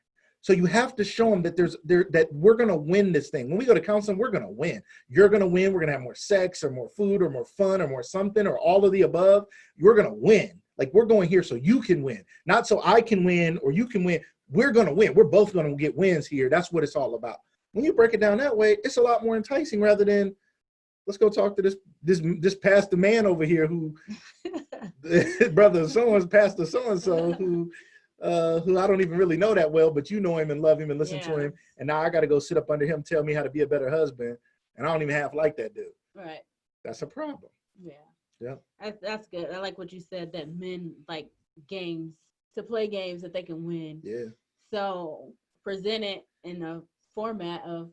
So you have to show them that that we're going to win this thing. When we go to counseling, we're going to win. You're going to win. We're going to have more sex or more food or more fun or more something or all of the above. You're going to win. Like, we're going here so you can win, not so I can win or you can win. We're going to win. We're both going to get wins here. That's what it's all about. When you break it down that way, it's a lot more enticing rather than, let's go talk to this pastor man over here who, brother someone's pastor so-and-so who I don't even really know that well, but you know him and love him and listen to him. And now I got to go sit up under him, tell me how to be a better husband. And I don't even half like that dude. Right. That's a problem. Yeah. Yeah. That's good. I like what you said, that men like games, to play games that they can win. Yeah. So present it in a format of,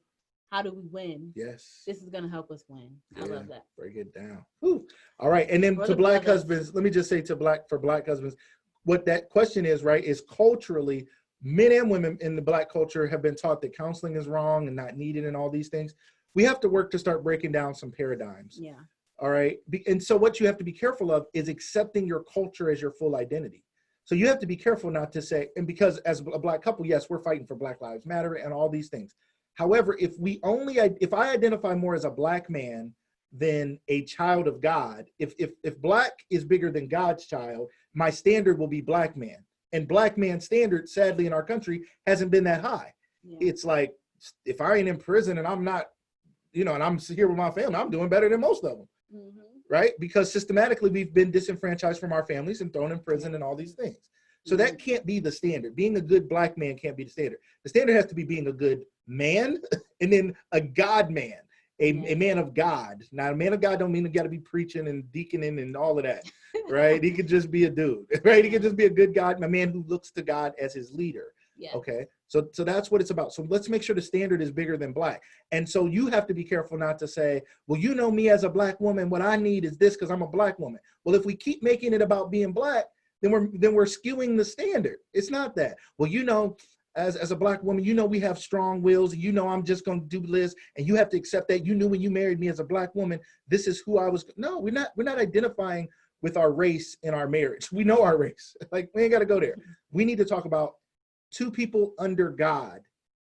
how do we win? Yes. This is going to help us win. Yeah. I love that. Break it down. Whew. All right. And then For to the black brothers. husbands, let me just say for black husbands, what that question is, right, is culturally, men and women in the black culture have been taught that counseling is wrong and not needed and all these things. We have to work to start breaking down some paradigms. Yeah. All right. And so what you have to be careful of is accepting your culture as your full identity. So you have to be careful not to say, and because as a black couple, yes, we're fighting for Black Lives Matter and all these things. However, if I identify more as a black man than a child of God, if black is bigger than God's child, my standard will be black man. And black man standard, sadly, in our country hasn't been that high. Yeah. It's like, if I ain't in prison and I'm not, and I'm here with my family, I'm doing better than most of them. Mm-hmm. Right? Because systematically we've been disenfranchised from our families and thrown in prison and all these things. So that can't be the standard. Being a good black man can't be the standard. The standard has to be being a good man and then a God man, a man of God. Now, a man of God don't mean you got to be preaching and deaconing and all of that, right? He could just be a dude, right? He could just be a good God, a man who looks to God as his leader. Yeah. Okay. So that's what it's about. So let's make sure the standard is bigger than black. And so you have to be careful not to say, well, me as a black woman, what I need is this because I'm a black woman. Well, if we keep making it about being black, then we're skewing the standard. It's not that. Well, as a black woman, we have strong wills. I'm just going to do this, and you have to accept that. You knew when you married me as a black woman, this is who I was. No, we're not identifying with our race in our marriage. We know our race. Like, we ain't got to go there. We need to talk about two people under God,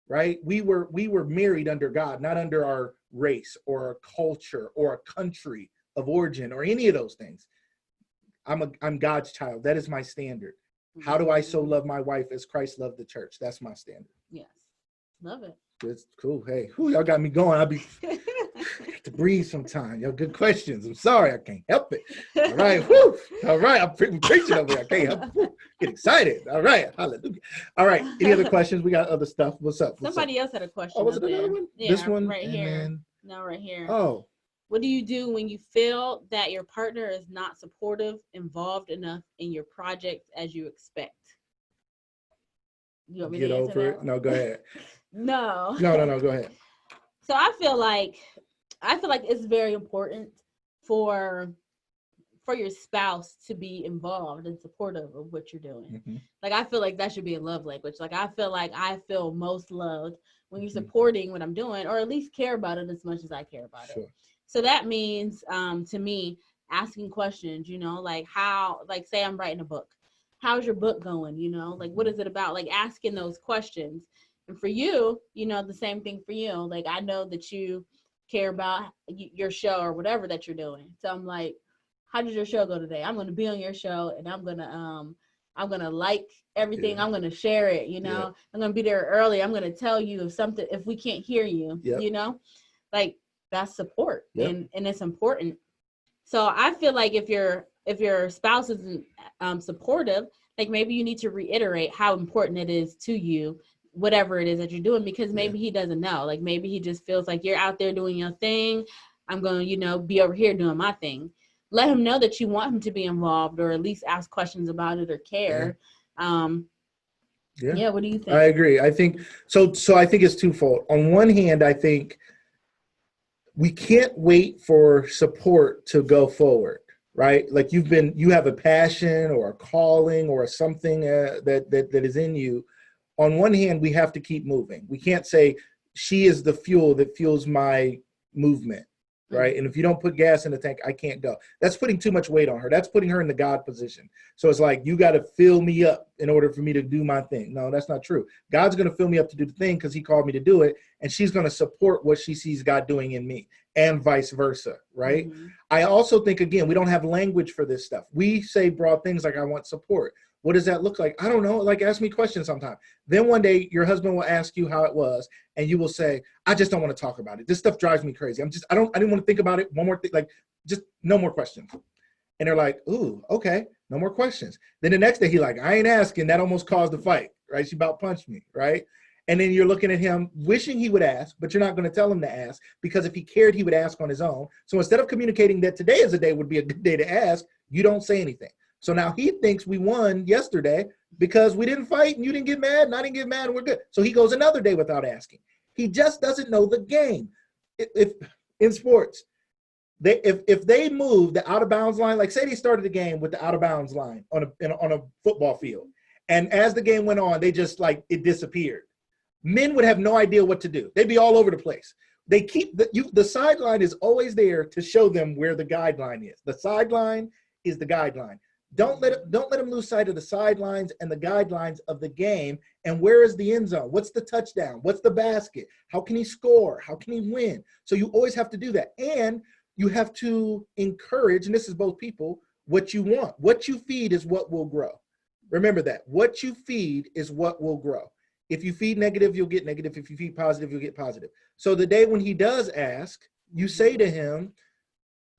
right? We were married under God, not under our race or our culture or a country of origin or any of those things. I'm God's child. That is my standard. How do I so love my wife as Christ loved the church? That's my standard. Yes. Love it. It's cool. Hey, y'all got me going. I'll be to breathe sometime. Y'all good questions. I'm sorry. I can't help it. All right. Woo. All right. I'm preaching over here. I can't help it. Get excited. All right. Hallelujah. All right. Any other questions? We got other stuff. What's up? Somebody else had a question. Oh, was it another one? Yeah, this one? Right here. No, right here. Oh. What do you do when you feel that your partner is not supportive, involved enough in your project as you expect? You want me to answer over it? No, go ahead. No. No, go ahead. So I feel like it's very important for your spouse to be involved and supportive of what you're doing. Mm-hmm. Like, I feel like that should be a love language. Like, I feel most loved when you're supporting what I'm doing, or at least care about it as much as I care about it. So that means, to me, asking questions, you know, like how, like say I'm writing a book. How's your book going? You know, like what is it about? Like asking those questions. And for you, you know, the same thing for you. Like I know that you care about your show or whatever that you're doing. So I'm like, how did your show go today? I'm going to be on your show and I'm going to like everything. Yeah. I'm going to share it, you know. I'm going to be there early. I'm going to tell you if we can't hear you, you know, like that's support and it's important. So I feel like if your spouse isn't supportive, like maybe you need to reiterate how important it is to you, whatever it is that you're doing, because maybe he doesn't know. Like maybe he just feels like you're out there doing your thing. I'm going to, you know, be over here doing my thing. Let him know that you want him to be involved, or at least ask questions about it or care. Yeah. What do you think? I agree. I think so. So I think it's twofold. On one hand, I think we can't wait for support to go forward, right? Like you have a passion or a calling or something that is in you. On one hand, we have to keep moving. We can't say she is the fuel that fuels my movement, right? And if you don't put gas in the tank, I can't go. That's putting too much weight on her. That's putting her in the God position. So it's like, you got to fill me up in order for me to do my thing. No, that's not true. God's going to fill me up to do the thing because he called me to do it. And she's going to support what she sees God doing in me, and vice versa, right? I also think, again, we don't have language for this stuff. We say broad things like, I want support. What does that look like? I don't know. Like, ask me questions sometime. Then one day your husband will ask you how it was, and you will say, I just don't want to talk about it. This stuff drives me crazy. I didn't want to think about it. One more thing, like, just no more questions. And they're like, ooh, okay, no more questions. Then the next day he like, I ain't asking. That almost caused a fight, right? She about punched me, right? And then you're looking at him wishing he would ask, but you're not going to tell him to ask, because if he cared, he would ask on his own. So instead of communicating that today is a day would be a good day to ask, you don't say anything. So now he thinks we won yesterday because we didn't fight and you didn't get mad and I didn't get mad and we're good. So he goes another day without asking. He just doesn't know the game. If in sports, if they move the out of bounds line, like say they started the game with the out of bounds line on a football field, and as the game went on, they just like it disappeared. Men would have no idea what to do. They'd be all over the place. They keep the sideline is always there to show them where the guideline is. The sideline is the guideline. Don't let him lose sight of the sidelines and the guidelines of the game. And where is the end zone? What's the touchdown? What's the basket? How can he score? How can he win? So you always have to do that. And you have to encourage, and this is both people, what you want. What you feed is what will grow. Remember that. What you feed is what will grow. If you feed negative, you'll get negative. If you feed positive, you'll get positive. So the day when he does ask, you say to him,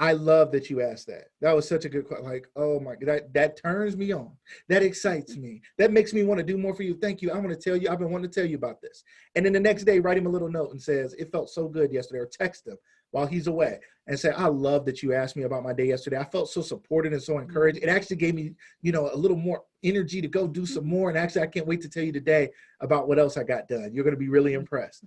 I love that you asked that. That was such a good question. Like, oh my God, that turns me on. That excites me. That makes me want to do more for you. Thank you. I'm going to tell you, I've been wanting to tell you about this. And then the next day, write him a little note and says, it felt so good yesterday, or text him while he's away and say, I love that you asked me about my day yesterday. I felt so supported and so encouraged. It actually gave me, a little more energy to go do some more. And actually, I can't wait to tell you today about what else I got done. You're going to be really impressed.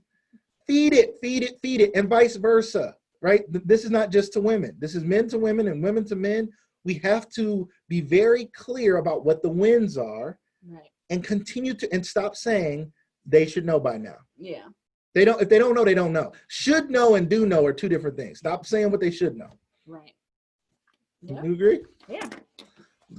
Feed it, and vice versa. Right? This is not just to women. This is men to women and women to men. We have to be very clear about what the wins are, right, and continue to, and stop saying they should know by now. Yeah. If they don't know, they don't know. Should know and do know are two different things. Stop saying what they should know. Right. Yeah. You agree? Yeah.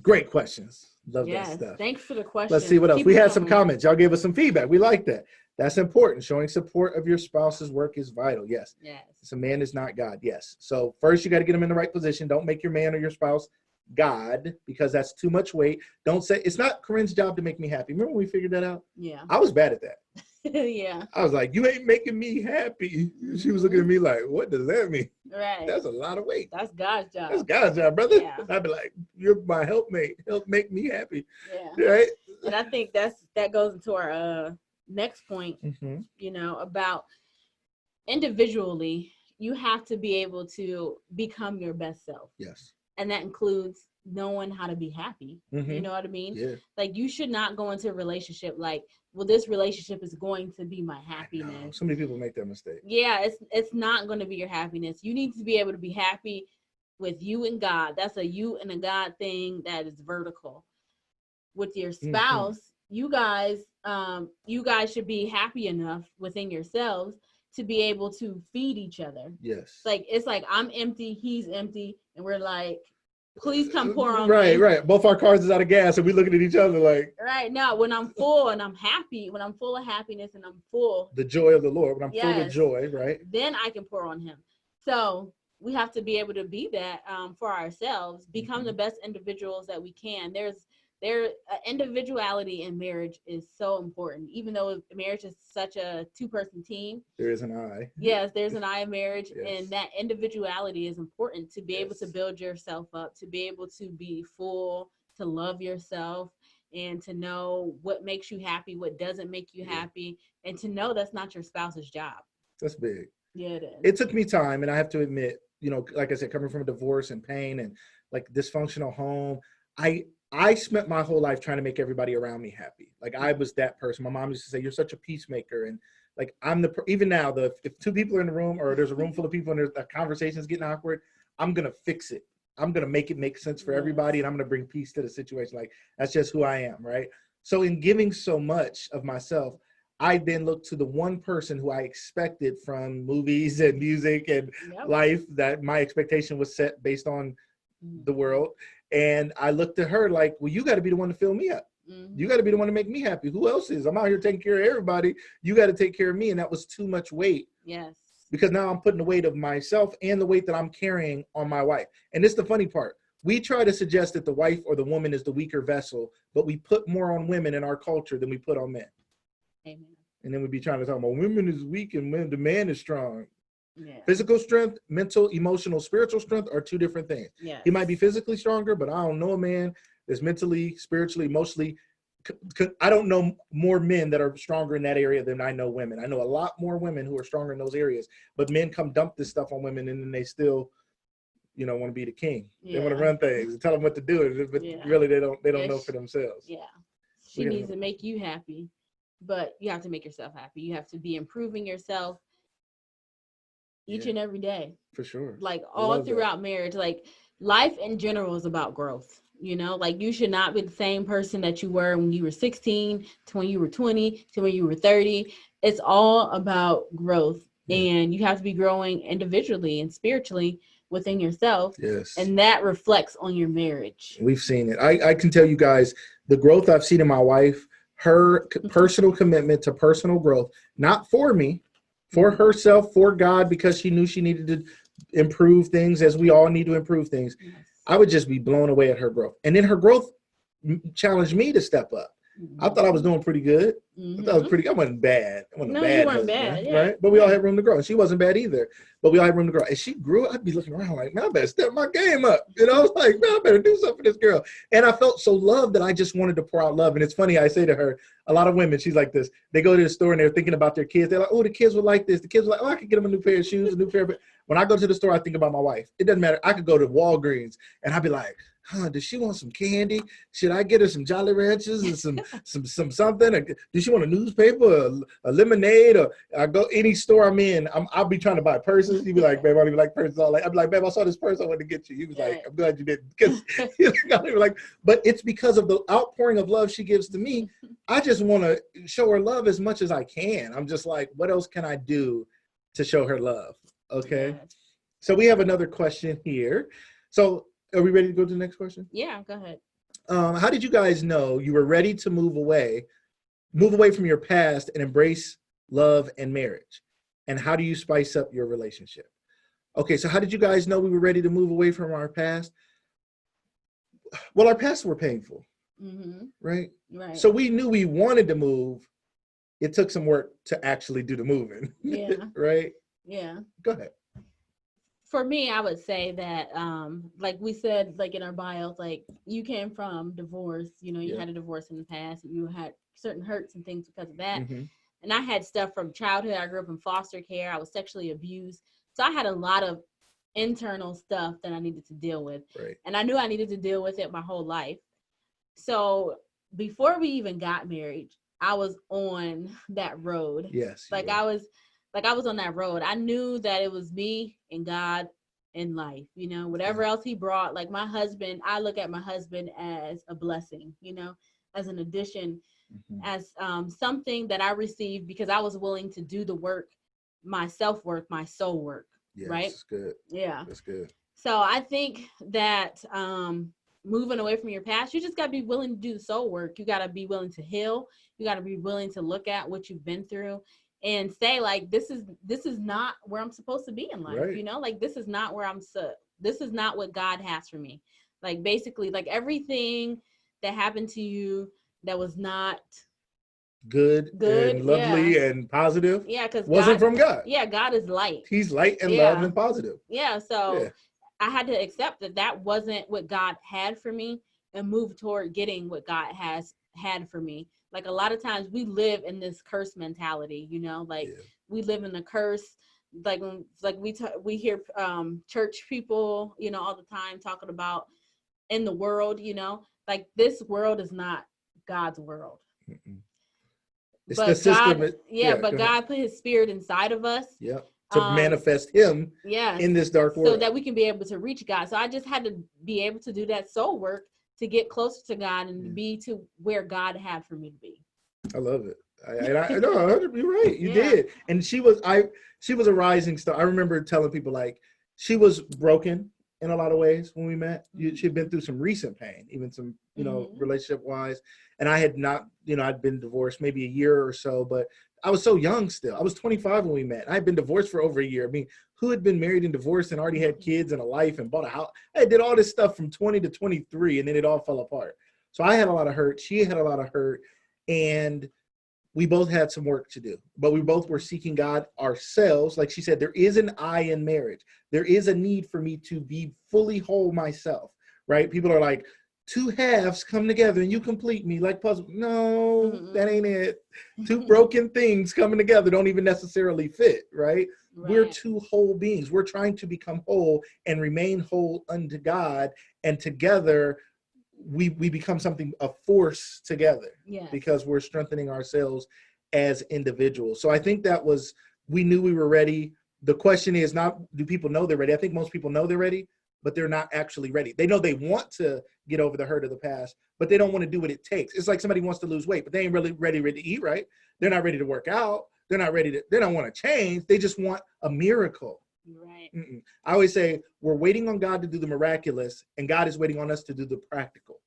Great questions. Love that stuff. Thanks for the question. Let's see what else. We had some comments. Y'all gave us some feedback. We like that. That's important. Showing support of your spouse's work is vital. Yes. Yes. So man is not God. Yes. So first you got to get them in the right position. Don't make your man or your spouse God, because that's too much weight. Don't say, it's not Corine's job to make me happy. Remember when we figured that out? Yeah. I was bad at that. Yeah. I was like, you ain't making me happy. She was looking at me like, what does that mean? Right. That's a lot of weight. That's God's job. That's God's job, brother. Yeah. I'd be like, you're my helpmate. Help make me happy. Yeah. Right? And I think that goes into our next point, about individually, you have to be able to become your best self. Yes. And that includes knowing how to be happy. You know what I mean? Yeah. Like, you should not go into a relationship like, well, this relationship is going to be my happiness. So many people make that mistake. Yeah, it's not going to be your happiness. You need to be able to be happy with you and God. That's a you and a God thing that is vertical. With your spouse, you guys should be happy enough within yourselves to be able to feed each other. Yes. Like, it's like I'm empty, he's empty, and we're like, please come pour on right, me. Right. Both our cars is out of gas and we looking at each other like. Right. Now, when I'm full and I'm happy, when I'm full of happiness and I'm full. The joy of the Lord. When I'm full of Yes, joy, right? then I can pour on him. So we have to be able to be that for ourselves, become the best individuals that we can. Individuality in marriage is so important, even though marriage is such a two-person team. There is an I. Yes, there's an I in marriage, Yes. and that individuality is important to be able to build yourself up, to be able to be full, to love yourself, and to know what makes you happy, what doesn't make you happy, and to know that's not your spouse's job. That's big. Yeah, it is. It took me time, and I have to admit, like I said, coming from a divorce and pain and like dysfunctional home, I spent my whole life trying to make everybody around me happy. Like I was that person. My mom used to say, "You're such a peacemaker," and like I'm even now, if two people are in the room or there's a room full of people and there's a conversation's getting awkward, I'm gonna fix it. I'm gonna make it make sense for everybody, and I'm gonna bring peace to the situation. Like that's just who I am, right? So in giving so much of myself, I then looked to the one person who I expected from movies and music and life, that my expectation was set based on the world. And I looked at her like, well, you got to be the one to fill me up. You got to be the one to make me happy. Who else is? I'm out here taking care of everybody. You got to take care of me. And that was too much weight. Yes. Because now I'm putting the weight of myself and the weight that I'm carrying on my wife. And this is the funny part. We try to suggest that the wife or the woman is the weaker vessel, but we put more on women in our culture than we put on men. Amen. And then we'd be trying to talk about women is weak and the man is strong. Yeah. Physical strength, mental, emotional, spiritual strength are two different things. Yes. He might be physically stronger, but I don't know a man that's mentally, spiritually, emotionally. I don't know more men that are stronger in that area than I know women. I know a lot more women who are stronger in those areas, but men come dump this stuff on women and then they still, want to be the king. They want to run things and tell them what to do, but really they don't know for themselves. Yeah. She needs to make you happy, but you have to make yourself happy. You have to be improving yourself each and every day. For sure. Like all throughout marriage, like life in general is about growth. Like you should not be the same person that you were when you were 16 to when you were 20 to when you were 30. It's all about growth, and you have to be growing individually and spiritually within yourself. Yes. And that reflects on your marriage. We've seen it. I can tell you guys the growth I've seen in my wife, her personal commitment to personal growth, not for me, for herself, for God, because she knew she needed to improve things as we all need to improve things. Yes. I would just be blown away at her growth. And then her growth challenged me to step up. I thought I was doing pretty good. I thought I was pretty. I wasn't bad. I wasn't a bad husband, bad, right? But we all had room to grow. And she wasn't bad either. But we all had room to grow. As she grew, I'd be looking around like, man, I better step my game up. I was like, man, I better do something for this girl. And I felt so loved that I just wanted to pour out love. And it's funny, I say to her, a lot of women, she's like this. They go to the store and they're thinking about their kids. They're like, oh, the kids would like this. The kids are like, oh, I could get them a new pair of shoes, a new pair of. When I go to the store, I think about my wife. It doesn't matter. I could go to Walgreens and I'd be like, does she want some candy? Should I get her some Jolly Ranchers and some something? Or does she want a newspaper, a lemonade? Or I go any store I'm in, I'll be trying to buy purses. You'd be like, babe, I don't even like purses. I'd be like, babe, I saw this purse I wanted to get you. He was like, I'm glad you didn't. Because but it's because of the outpouring of love she gives to me. I just want to show her love as much as I can. I'm just like, what else can I do to show her love? Okay. So we have another question here. So are we ready to go to the next question? Yeah, go ahead. How did you guys know you were ready to move away from your past and embrace love and marriage? And how do you spice up your relationship? Okay, so how did you guys know we were ready to move away from our past? Well, our pasts were painful, right? Right. So we knew we wanted to move. It took some work to actually do the moving. Yeah. Right? Yeah. Go ahead. For me, I would say that, like we said, like in our bios, like you came from divorce, you had a divorce in the past, and you had certain hurts and things because of that. And I had stuff from childhood. I grew up in foster care. I was sexually abused. So I had a lot of internal stuff that I needed to deal with. Right. And I knew I needed to deal with it my whole life. So before we even got married, I was on that road. Yes. I was on that road. I knew that it was me and God in life, whatever else he brought. Like my husband, I look at my husband as a blessing, as an addition, as something that I received because I was willing to do the work, my self-work, my soul work. Yes, right? That's good. Yeah. That's good. So I think that moving away from your past, you just got to be willing to do the soul work. You got to be willing to heal. You got to be willing to look at what you've been through and say, like, this is not where I'm supposed to be in life. Right. You know, like, this is not where this is not what God has for me. Like, basically, like, everything that happened to you that was not good and lovely and positive, because wasn't from God. Yeah, God is light. He's light and love and positive. Yeah, so I had to accept that wasn't what God had for me and move toward getting what God has had for me. Like, a lot of times we live in this curse mentality, you know, like we live in a curse. Like, we hear church people, you know, all the time talking about in the world, you know, like, this world is not God's world. Mm-mm. It's but the system. God, but God put his spirit inside of us. Yeah. To manifest him in this dark world. So that we can be able to reach God. So I just had to be able to do that soul work to get closer to God and be to where God had for me to be. I love it. I know, you're right. You did. And she was a rising star. I remember telling people, like, she was broken in a lot of ways when we met. She'd been through some recent pain, even some, you know, relationship wise. And I had not, you know, I'd been divorced maybe a year or so, but I was so young still. I was 25 when we met. I had been divorced for over a year. I mean, who had been married and divorced and already had kids and a life and bought a house? I did all this stuff from 20 to 23, and then it all fell apart. So I had a lot of hurt. She had a lot of hurt. And we both had some work to do, but we both were seeking God ourselves. Like she said, there is an I in marriage. There is a need for me to be fully whole myself, right? People are like, two halves come together and you complete me like puzzle. No, that ain't it. Two broken things coming together don't even necessarily fit, right? We're two whole beings. We're trying to become whole and remain whole unto God, and together we become something, a force together, because we're strengthening ourselves as individuals. So I think we knew we were ready. The question is not, do people know they're ready? I think most people know they're ready, but they're not actually ready. They know they want to get over the hurt of the past, but they don't want to do what it takes. It's like somebody wants to lose weight, but they ain't really ready to eat right. They're not ready to work out. They don't want to change. They just want a miracle. Right. I always say we're waiting on God to do the miraculous, and God is waiting on us to do the practical.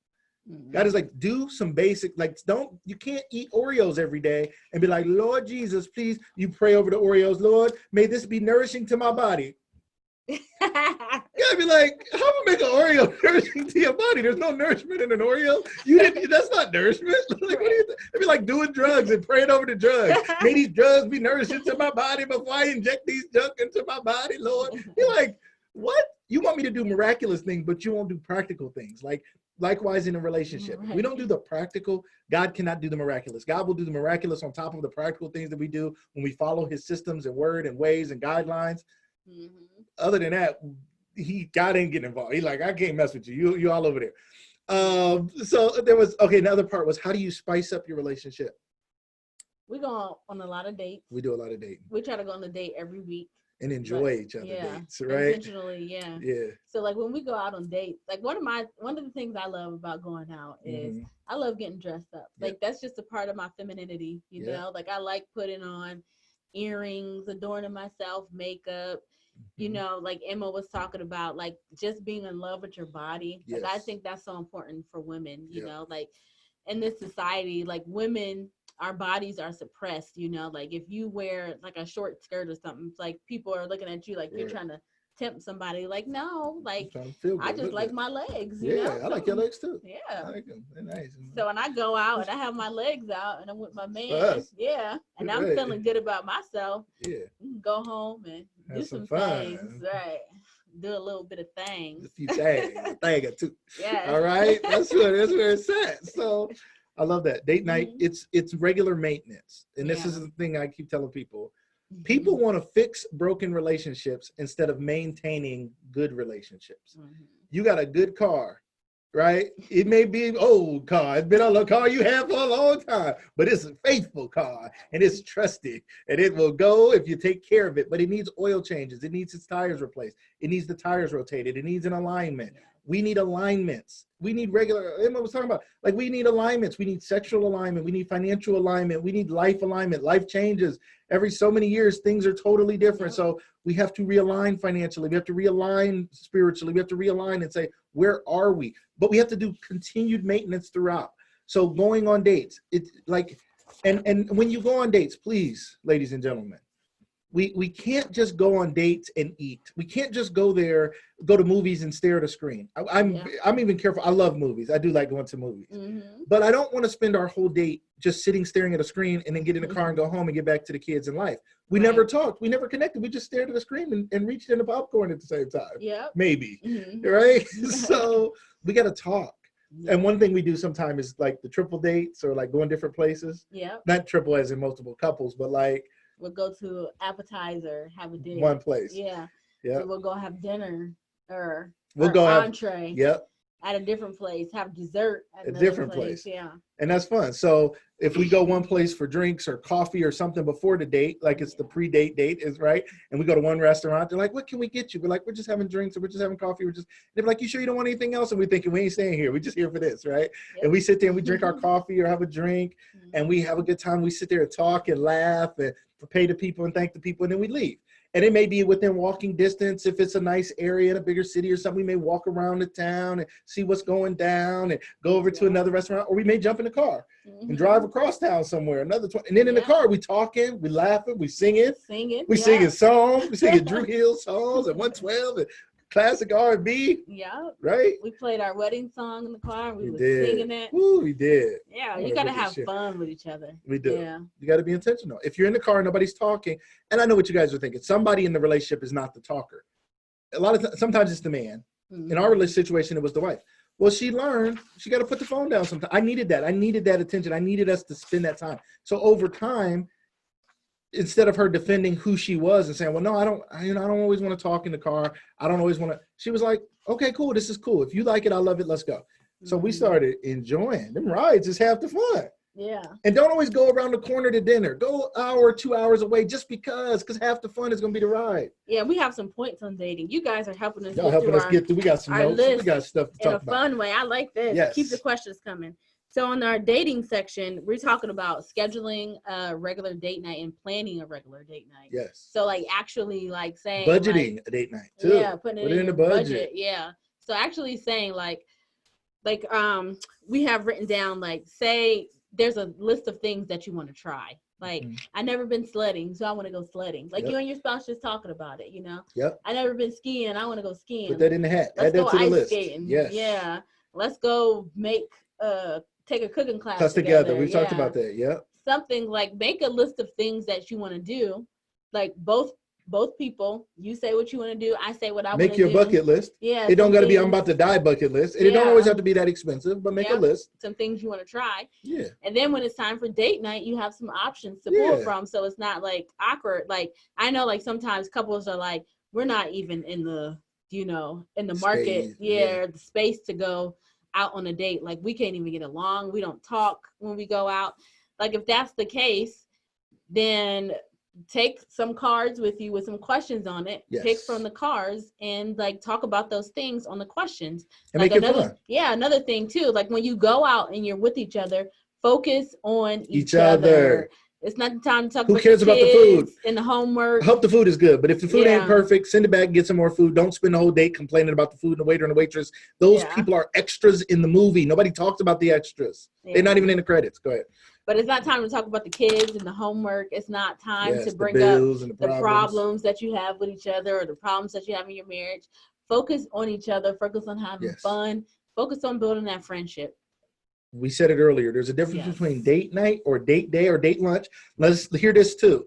God is like, do some basic, like, you can't eat Oreos every day and be like, Lord Jesus, please, you pray over the Oreos, Lord, may this be nourishing to my body. You gotta be like, how do I make an Oreo nourishing to your body? There's no nourishment in an Oreo. That's not nourishment. Like, what do you think? It'd be like doing drugs and praying over the drugs. May these drugs be nourishing to my body before I inject these junk into my body, Lord. You're like, what? You want me to do miraculous things, but you won't do practical things. Like, likewise in a relationship. We don't do the practical. God cannot do the miraculous. God will do the miraculous on top of the practical things that we do when we follow his systems and word and ways and guidelines. Other than that, God ain't getting involved. He's like, I can't mess with you. You all over there. So there was, another part was, how do you spice up your relationship? We go on a lot of dates. We do a lot of dating. We try to go on a date every week. And enjoy each other's dates, right? Intentionally, yeah. So, like, when we go out on dates, like, one of the things I love about going out is I love getting dressed up. Like, that's just a part of my femininity, you know? Like, I like putting on earrings, adorning myself, makeup. You know, like Emma was talking about, like, just being in love with your body. Like, I think that's so important for women, you know, like, in this society, like, women, our bodies are suppressed, you know, like, if you wear like a short skirt or something, it's like people are looking at you like you're trying to tempt somebody. Like, no, like, I just like my legs, you know? I like your legs too. Yeah. I like them. They're nice. So when I go out and I have my legs out and I'm with my man, and I'm feeling good about myself, go home and do some fun. Things, right? Do a little bit of things. A few things, a thing or two. Yeah. All right. That's where it's at. So I love that. Date night, it's regular maintenance. And this is the thing I keep telling people. People want to fix broken relationships instead of maintaining good relationships. You got a good car, right? It may be an old car. It's been a car you have for a long time, but it's a faithful car and it's trusted and it will go if you take care of it. But it needs oil changes. It needs its tires replaced. It needs the tires rotated. It needs an alignment. We need alignments. We need regular, Emma was talking about, like, we need alignments. We need sexual alignment. We need financial alignment. We need life alignment. Life changes. Every so many years, things are totally different. So we have to realign financially. We have to realign spiritually. We have to realign and say, where are we? But we have to do continued maintenance throughout. So going on dates, it's like, and when you go on dates, please, ladies and gentlemen, we can't just go on dates and eat. We can't just go there, go to movies and stare at a screen. I'm even careful. I love movies. I do like going to movies. But I don't want to spend our whole date just sitting, staring at a screen and then get in the car and go home and get back to the kids and life. We never talked. We never connected. We just stared at the screen and reached into popcorn at the same time. Yeah. Maybe. Right? So we got to talk. And one thing we do sometimes is like the triple dates or like going different places. Yeah. Not triple as in multiple couples, but like, we'll go to appetizer, have a dinner. One place. Yeah. Yeah. So we'll go have dinner or we'll go entree. Yep. At a different place, have dessert at a different place. Yeah. And that's fun. So if we go one place for drinks or coffee or something before the date, like it's the pre-date date is right. And we go to one restaurant, they're like, what can we get you? We're like, we're just having drinks or we're just having coffee. They're like, you sure you don't want anything else? And we're thinking, we ain't staying here. We're just here for this, right? Yep. And we sit there and we drink our coffee or have a drink and we have a good time. We sit there and talk and laugh and pay the people and thank the people and then we leave. And it may be within walking distance. If it's a nice area in a bigger city or something, we may walk around the town and see what's going down and go over to another restaurant, or we may jump in the car and drive across town somewhere, another 20. And then in the car, we talking, we laughing, we singing. We singing songs. We singing Drew Hill songs at 112 and classic R&B. Yeah. Right? We played our wedding song in the car. We were singing it. Ooh, we did. Yeah, you got to have fun with each other. We do. Yeah. You got to be intentional. If you're in the car, nobody's talking. And I know what you guys are thinking. Somebody in the relationship is not the talker. Sometimes it's the man. In our relationship situation, it was the wife. Well, she learned she got to put the phone down sometimes. I needed that. I needed that attention. I needed us to spend that time. So over time, instead of her defending who she was and saying, well, no, I don't always want to talk in the car. I don't always want to. She was like, okay, cool. This is cool. If you like it, I love it. Let's go. So we started enjoying them rides. Is half the fun. Yeah. And don't always go around the corner to dinner. Go an hour, 2 hours away just because half the fun is going to be the ride. Yeah, we have some points on dating. You guys are helping us. Y'all helping us get through. We got some notes. We got stuff to talk about. In a fun way. I like this. Yes. Keep the questions coming. So in our dating section, we're talking about scheduling a regular date night and planning a regular date night. Yes. So like actually like saying budgeting a date night too. Yeah, putting it in the budget. Yeah. So actually saying like we have written down like say there's a list of things that you want to try. Like I never been sledding, so I want to go sledding. Like you and your spouse just talking about it, you know. Yep. I never been skiing, I want to go skiing. Put that in the hat. Let's Add that go to the ice list. skating. Yes. Yeah. Let's go take a cooking class together. We talked about that. Yeah. Something like make a list of things that you want to do. Like both people, you say what you want to do, I say what I want to do. Make your bucket list. Yeah. It don't got to be I'm about to die bucket list. And it don't always have to be that expensive, but make a list. Some things you want to try. Yeah. And then when it's time for date night, you have some options to pull from. So it's not like awkward. Like I know like sometimes couples are like, we're not even in the, in the market. The space to go out on a date. Like we can't even get along. We don't talk when we go out. Like if that's the case, then take some cards with you with some questions on it. Yes. Pick from the cards and like talk about those things on the questions. And like make it fun. Yeah, another thing too, like when you go out and you're with each other, focus on each other. It's not the time to talk about cares about the food and the homework. I hope the food is good, but if the food ain't perfect, send it back and get some more food. Don't spend the whole date complaining about the food and the waiter and the waitress. Those people are extras in the movie. Nobody talks about the extras. They're not even in the credits. Go ahead. But it's not time to talk about the kids and the homework. It's not time to bring up the problems that you have with each other or the problems that you have in your marriage. Focus on each other. Focus on having fun. Focus on building that friendship. We said it earlier. There's a difference between date night or date day or date lunch. Let's hear this too.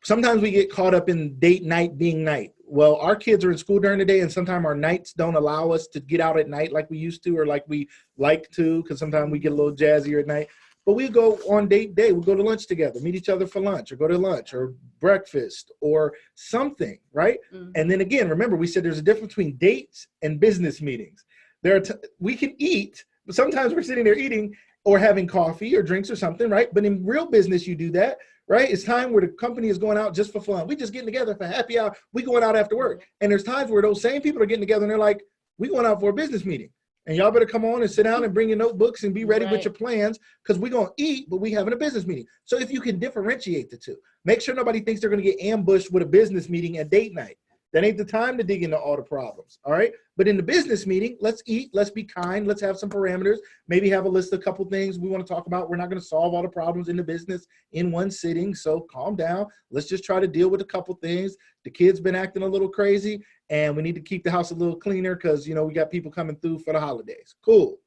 Sometimes we get caught up in date night being night. Well, our kids are in school during the day, and sometimes our nights don't allow us to get out at night like we used to or like we like to, because sometimes we get a little jazzier at night. But we go on date day. We'll go to lunch together, meet each other for lunch or go to lunch or breakfast or something, right? And then again, remember, we said there's a difference between dates and business meetings. We can eat, but sometimes we're sitting there eating or having coffee or drinks or something, right? But in real business, you do that, right? It's time where the company is going out just for fun. We just getting together for happy hour. We going out after work. And there's times where those same people are getting together and they're like, we going out for a business meeting. And y'all better come on and sit down and bring your notebooks and be ready with your plans, because we're going to eat, but we having a business meeting. So if you can differentiate the two, make sure nobody thinks they're going to get ambushed with a business meeting at date night. That ain't the time to dig into all the problems, all right? But in the business meeting, let's eat, let's be kind, let's have some parameters, maybe have a list of a couple things we want to talk about. We're not going to solve all the problems in the business in one sitting, so calm down. Let's just try to deal with a couple things. The kids been acting a little crazy, and we need to keep the house a little cleaner because, you know, we got people coming through for the holidays. Cool.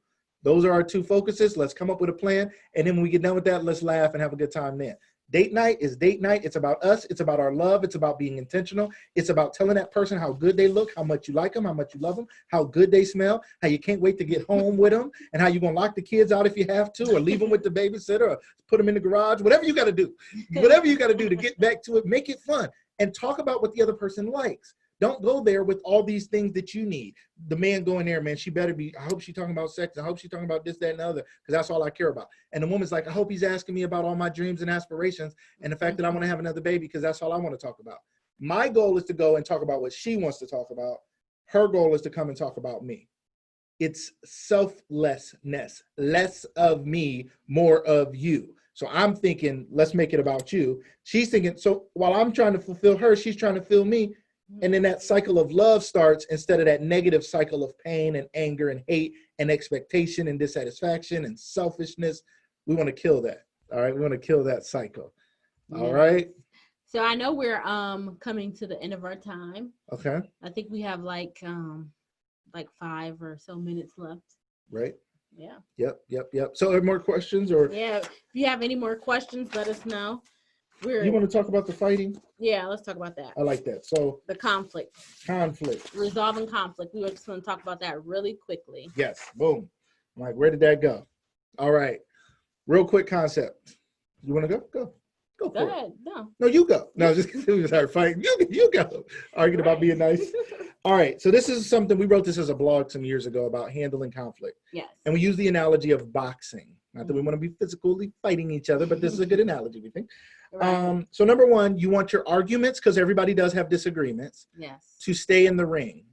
Those are our two focuses. Let's come up with a plan, and then when we get done with that, let's laugh and have a good time then. Date night is date night. It's about us. It's about our love. It's about being intentional. It's about telling that person how good they look, how much you like them, how much you love them, how good they smell, how you can't wait to get home with them, and how you're going to lock the kids out if you have to, or leave them with the babysitter, or put them in the garage, whatever you got to do. Whatever you got to do to get back to it, make it fun, and talk about what the other person likes. Don't go there with all these things that you need. The man going there, man, she better be, I hope she's talking about sex. I hope she's talking about this, that, and the other, because that's all I care about. And the woman's like, I hope he's asking me about all my dreams and aspirations and the fact that I want to have another baby, because that's all I want to talk about. My goal is to go and talk about what she wants to talk about. Her goal is to come and talk about me. It's selflessness, less of me, more of you. So I'm thinking, let's make it about you. She's thinking, so while I'm trying to fulfill her, she's trying to fill me. And then that cycle of love starts instead of that negative cycle of pain and anger and hate and expectation and dissatisfaction and selfishness. We want to kill that. All right. We want to kill that cycle. All right. So I know we're coming to the end of our time. Okay. I think we have like 5 or so minutes left. Right. Yeah. Yep. So are more questions or? Yeah. If you have any more questions, let us know. You want to talk about the fighting? Yeah, let's talk about that. I like that. So the conflict. Resolving conflict. We were just going to talk about that really quickly. Yes. Boom. I'm like, where did that go? All right. Real quick concept. You want to go? Go for ahead. it. No, you go. No, just we start fighting. You go. Arguing about being nice. All right. So this is something, we wrote this as a blog some years ago about handling conflict. Yes. And we use the analogy of boxing. Not that we want to be physically fighting each other, but this is a good analogy, we think. Right. So number one, you want your arguments, because everybody does have disagreements, to stay in the ring.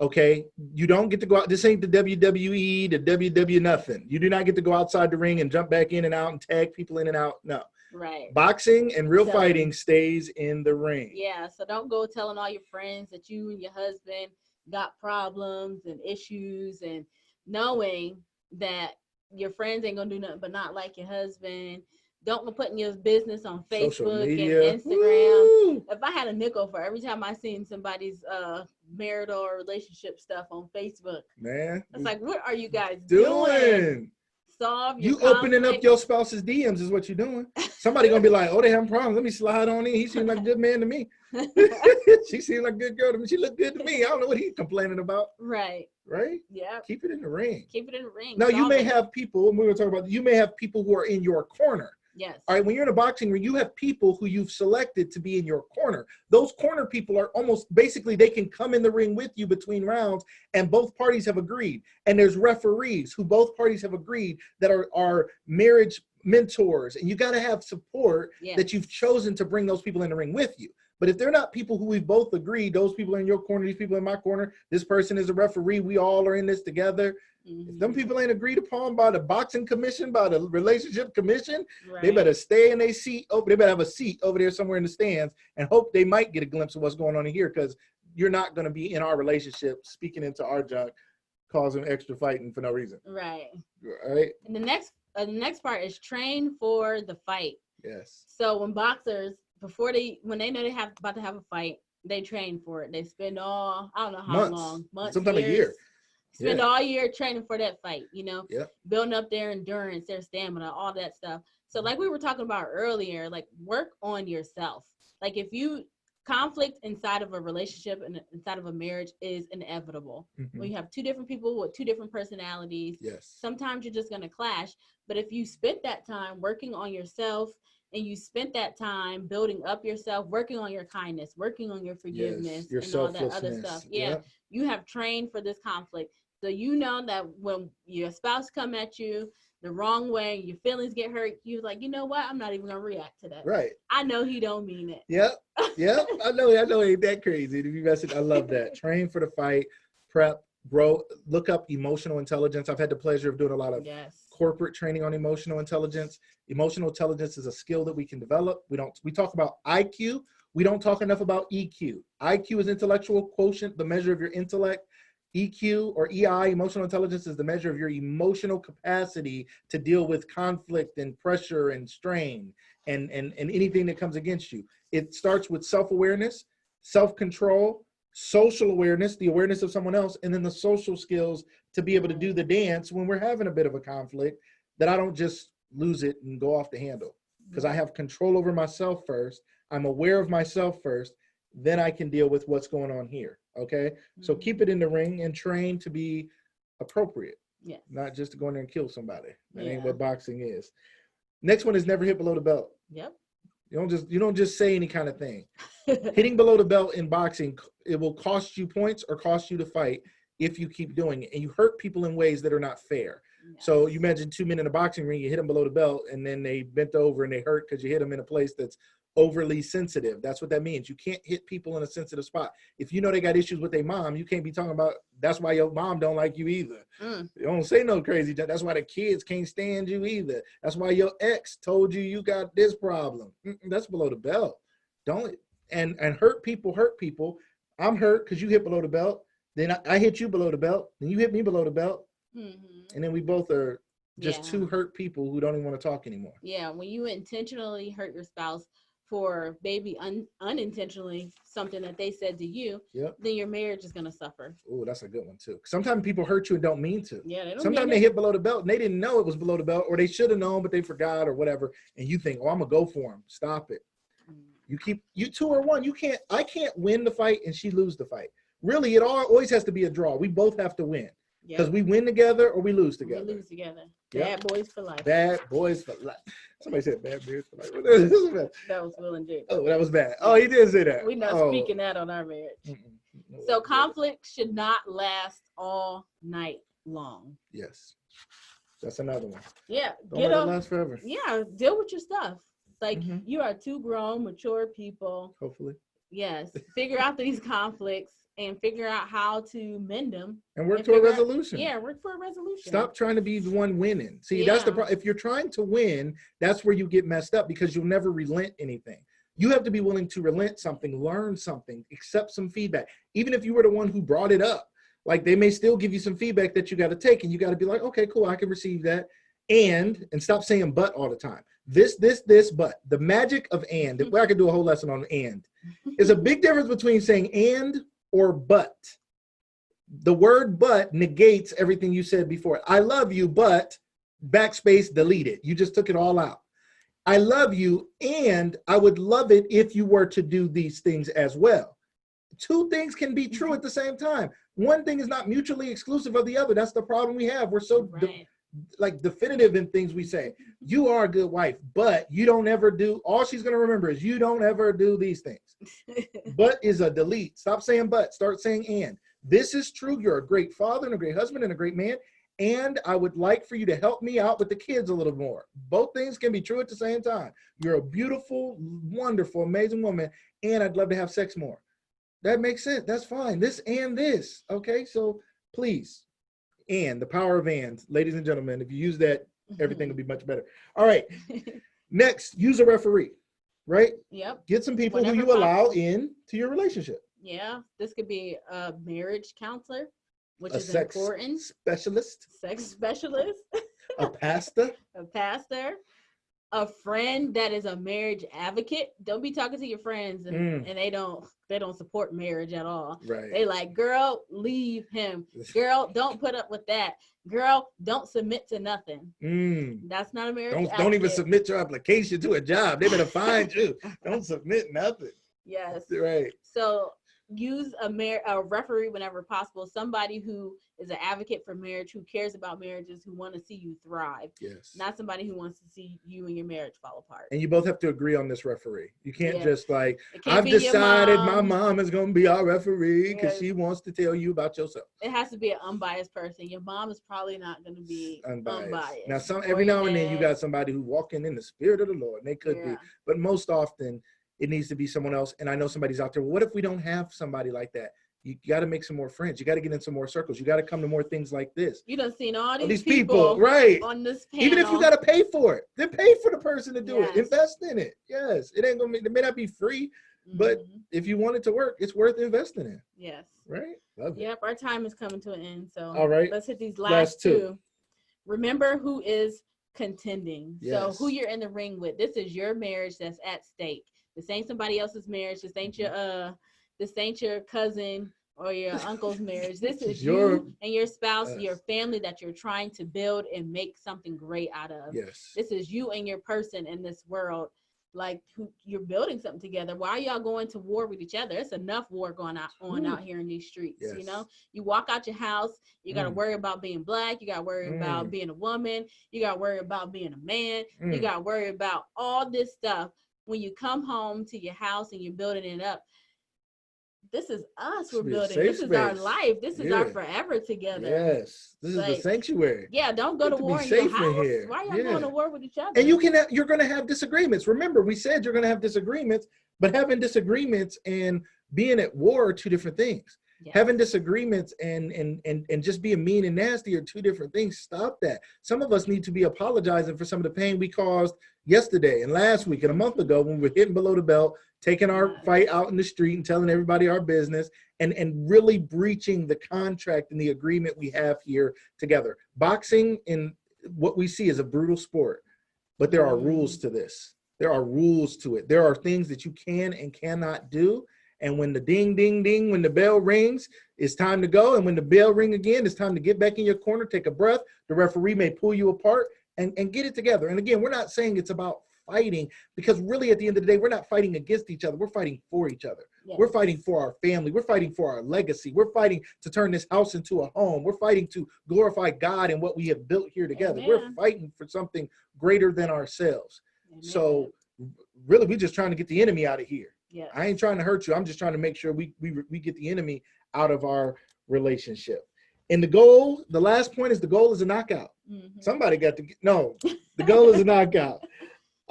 Okay? You don't get to go out. This ain't the WWE, the WW nothing. You do not get to go outside the ring and jump back in and out and tag people in and out. No. Right. Boxing and real fighting stays in the ring. Yeah. So don't go telling all your friends that you and your husband got problems and issues, and knowing that your friends ain't gonna do nothing but not like your husband. Don't go putting your business on Facebook and Instagram. Woo! If I had a nickel for every time I seen somebody's marital or relationship stuff on Facebook, man, it's like, what are you guys doing? Solve your conflict. Opening up your spouse's DMs is what you're doing. Somebody gonna be like, oh, they having problems. Let me slide on in. He seemed like a good man to me. She seemed like a good girl to me. She looked good to me. I don't know what he's complaining about. Right. Yeah. Keep it in the ring. Now, you may have people, and we're going to talk about, you may have people who are in your corner. Yes. All right. When you're in a boxing ring, you have people who you've selected to be in your corner. Those corner people are almost basically, they can come in the ring with you between rounds, and both parties have agreed. And there's referees who both parties have agreed that are marriage mentors. And you got to have support that you've chosen to bring those people in the ring with you. But if they're not people who we've both agreed, those people are in your corner, these people in my corner, this person is a referee, we all are in this together. If them people ain't agreed upon by the boxing commission, by the relationship commission, they better stay in their seat. They better have a seat over there somewhere in the stands and hope they might get a glimpse of what's going on in here, because you're not going to be in our relationship speaking into our junk, causing extra fighting for no reason. Right. And the next part is train for the fight. Yes. So when boxers, when they know about to have a fight, they train for it. They spend I don't know how long, months, sometimes a year. Spend all year training for that fight, building up their endurance, their stamina, all that stuff. So like we were talking about earlier, like, work on yourself. Like, conflict inside of a relationship and inside of a marriage is inevitable. When you have two different people with two different personalities, sometimes you're just going to clash. But if you spent that time working on yourself, and you spent that time building up yourself, working on your kindness, working on your forgiveness, and all that other stuff. You have trained for this conflict. So you know that when your spouse come at you the wrong way, your feelings get hurt, you're like, you know what? I'm not even going to react to that. Right. I know he don't mean it. Yep. I know it ain't that crazy. I love that. Train for the fight, prep, look up emotional intelligence. I've had the pleasure of doing a lot of corporate training on emotional intelligence. Emotional intelligence is a skill that we can develop. We talk about IQ. We don't talk enough about EQ. IQ is intellectual quotient, the measure of your intellect. EQ or EI, emotional intelligence, is the measure of your emotional capacity to deal with conflict and pressure and strain and anything that comes against you. It starts with self-awareness, self-control, social awareness, the awareness of someone else, and then the social skills to be able to do the dance when we're having a bit of a conflict, that I don't just lose it and go off the handle, because I have control over myself first. I'm aware of myself first, then I can deal with what's going on here. Okay. So keep it in the ring and train to be appropriate. Yes. Not just to go in there and kill somebody. That ain't what boxing is. Next one is never hit below the belt. Yep. You don't just say any kind of thing. Hitting below the belt in boxing, it will cost you points or cost you to fight if you keep doing it. And you hurt people in ways that are not fair. Yes. So you imagine 2 men in a boxing ring, you hit them below the belt, and then they bent over and they hurt because you hit them in a place that's overly sensitive. That's what that means. You can't hit people in a sensitive spot. If you know they got issues with their mom, you can't be talking about that's why your mom don't like you either. You don't say no crazy. That's why the kids can't stand you either. That's why your ex told you you got this problem. That's below the belt. Don't and hurt people. I'm hurt because you hit below the belt. Then I hit you below the belt. Then you hit me below the belt. And then we both are just two hurt people who don't even want to talk anymore. Yeah, when you intentionally hurt your spouse for maybe unintentionally something that they said to you, then your marriage is going to suffer. Oh, that's a good one too. Sometimes people hurt you and don't mean to. Yeah, they don't. Sometimes they hit below the belt and they didn't know it was below the belt, or they should have known but they forgot or whatever. And you think, oh, I'm gonna go for him. Stop it. You two are one. I can't win the fight and she lose the fight. Really, it always has to be a draw. We both have to win. Because we win together or we lose together. We lose together. Bad boys for life. Bad boys for life. Somebody said bad boys for life. That was Will and Jake. Oh, that was bad. Oh, he did say that. We're not speaking that on our marriage. No, so conflict should not last all night long. Yes. That's another one. Yeah. Don't let it last forever. Yeah. Deal with your stuff. Like you are two grown, mature people. Hopefully. Yes. Figure out these conflicts and figure out how to mend them. And work to a resolution. Yeah, work for a resolution. Stop trying to be the one winning. See, that's the problem. If you're trying to win, that's where you get messed up, because you'll never relent anything. You have to be willing to relent something, learn something, accept some feedback. Even if you were the one who brought it up, like they may still give you some feedback that you got to take, and you got to be like, okay, cool, I can receive that. And stop saying but all the time. This, but. The magic of and, I could do a whole lesson on and. There's a big difference between saying and or but. The word but negates everything you said before. I love you, but backspace, delete it. You just took it all out. I love you, and I would love it if you were to do these things as well. Two things can be true at the same time. One thing is not mutually exclusive of the other. That's the problem we have. We're so definitive in things we say. You are a good wife, but you don't ever do, all she's going to remember is you don't ever do these things. But is a delete. Stop saying but, start saying and. This is true. You're a great father and a great husband and a great man. And I would like for you to help me out with the kids a little more. Both things can be true at the same time. You're a beautiful, wonderful, amazing woman. And I'd love to have sex more. That makes sense. That's fine. This and this. Okay. So please. And the power of and, ladies and gentlemen, if you use that, everything will be much better. All right. Next, use a referee, right? Yep. Get some people who you allow in to your relationship. Yeah. This could be a marriage counselor, which is sex important. Specialist. Sex specialist. A pastor. A pastor. A friend that is a marriage advocate. Don't be talking to your friends and they don't support marriage at all. Right. They like, girl, leave him. Girl, don't put up with that. Girl, don't submit to nothing. That's not a marriage advocate. Don't even submit your application to a job. They better find you. Don't submit nothing. Yes. Right. So use a referee whenever possible, somebody who is an advocate for marriage, who cares about marriages, who want to see you thrive. Yes. Not somebody who wants to see you and your marriage fall apart. And you both have to agree on this referee. You can't just like, I've decided my mom is going to be our referee because she wants to tell you about yourself. It has to be an unbiased person. Your mom is probably not going to be unbiased. Now, every now and then you got somebody who's walking in the spirit of the Lord, and they could be, but most often it needs to be someone else. And I know somebody's out there. Well, what if we don't have somebody like that? you got to make some more friends. You got to get in some more circles. You got to come to more things like this. You done seen all these people, right? On this panel. Even if you got to pay for it, then pay for the person to do it. Yes. Invest in it. Yes, it ain't gonna be. It may not be free, but if you want it to work, it's worth investing in. Yes. Right. Love it. Yep. Our time is coming to an end. So all right, let's hit these last two. Remember who is contending. Yes. So who you're in the ring with. This is your marriage that's at stake. This ain't somebody else's marriage. This ain't your cousin or your uncle's marriage. This is you and your spouse, your family that you're trying to build and make something great out of. Yes. This is you and your person in this world. Like you're building something together. Why are y'all going to war with each other? It's enough war going on out here in these streets. Yes. You know, you walk out your house, you got to worry about being black. You got to worry about being a woman. You got to worry about being a man. You got to worry about all this stuff. When you come home to your house and you're building it up, this is us we're building. This is our life. This is our forever together. Yes. This is the sanctuary. Yeah, don't go to war in your house. Why are y'all going to war with each other? And you're going to have disagreements. Remember, we said you're going to have disagreements, but having disagreements and being at war are two different things. Yes. Having disagreements and just being mean and nasty are two different things. Stop that. Some of us need to be apologizing for some of the pain we caused yesterday and last week and a month ago when we were hitting below the belt, taking our fight out in the street and telling everybody our business and really breaching the contract and the agreement we have here together. Boxing, in what we see, is a brutal sport, but there are rules to this. There are rules to it. There are things that you can and cannot do. And when the ding, ding, ding, when the bell rings, it's time to go. And when the bell ring again, it's time to get back in your corner, take a breath. The referee may pull you apart and get it together. And again, we're not saying it's about fighting, because really at the end of the day, we're not fighting against each other. We're fighting for each other. Yes. We're fighting for our family. We're fighting for our legacy. We're fighting to turn this house into a home. We're fighting to glorify God and what we have built here together. Amen. We're fighting for something greater than ourselves. Amen. So really, we're just trying to get the enemy out of here. Yes. I ain't trying to hurt you. I'm just trying to make sure we get the enemy out of our relationship. And the last point is the goal is a knockout. Mm-hmm. Somebody got to the goal is a knockout.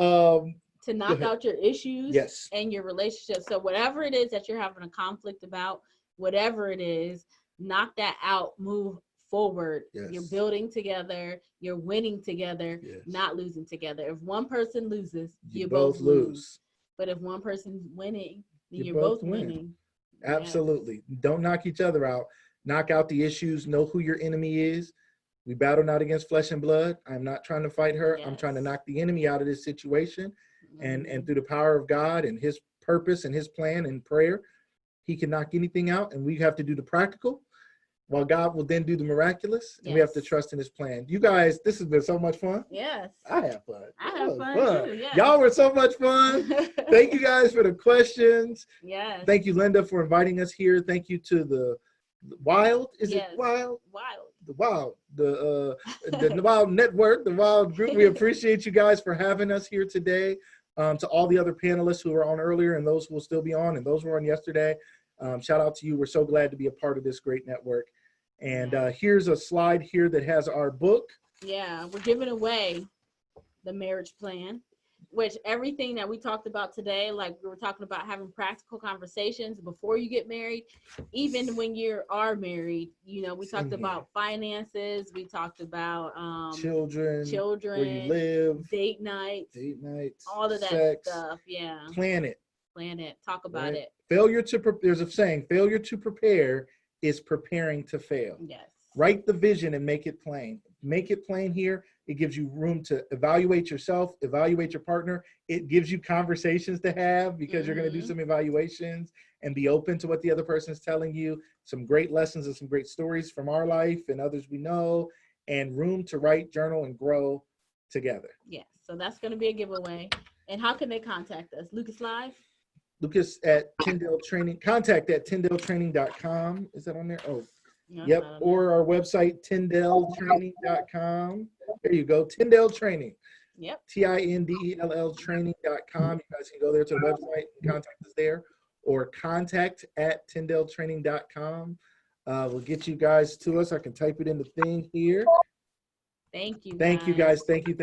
To knock out your issues and your relationship. So whatever it is that you're having a conflict about, whatever it is, knock that out, move forward. Yes. You're building together, you're winning together, not losing together. If one person loses, you both lose. But if one person's winning, then you're both winning. Absolutely. Yes. Don't knock each other out. Knock out the issues. Know who your enemy is. We battle not against flesh and blood. I'm not trying to fight her. Yes. I'm trying to knock the enemy out of this situation. Mm-hmm. And through the power of God and his purpose and his plan and prayer, he can knock anything out. And we have to do the practical, while God will then do the miraculous. And we have to trust in his plan. You guys, this has been so much fun. Yes. I have fun. I have fun too. Yes. Y'all were so much fun. Thank you guys for the questions. Yes. Thank you, Linda, for inviting us here. Thank you to the Wild. Is it Wild? Wild. The Wild Network, the Wild Group. We appreciate you guys for having us here today. To all the other panelists who were on earlier and those who will still be on and those who were on yesterday. Shout out to you. We're so glad to be a part of this great network. And here's a slide here that has our book. Yeah, we're giving away the marriage plan, which everything that we talked about today, like we were talking about having practical conversations before you get married, even when you are married, you know, we talked about finances, we talked about children, where you live, date nights, all of that sex, stuff. Yeah. Plan it. Talk about it. There's a saying, failure to prepare is preparing to fail. Yes. Write the vision and make it plain. Make it plain here. It gives you room to evaluate yourself, evaluate your partner. It gives you conversations to have because you're going to do some evaluations and be open to what the other person is telling you. Some great lessons and some great stories from our life and others we know, and room to write, journal, and grow together. Yes. So that's going to be a giveaway. And how can they contact us? Lucas Live? Lucas at Tindell Training. Contact at TindellTraining.com. Is that on there? Oh, no, yep. Or our website, TindellTraining.com. There you go. Tindell Training. Yep. TINDELL Training.com. You guys can go there to the website and contact us there. Or contact at TindellTraining.com. We'll get you guys to us. I can type it in the thing here. Thank you. Thank you guys. Thank you.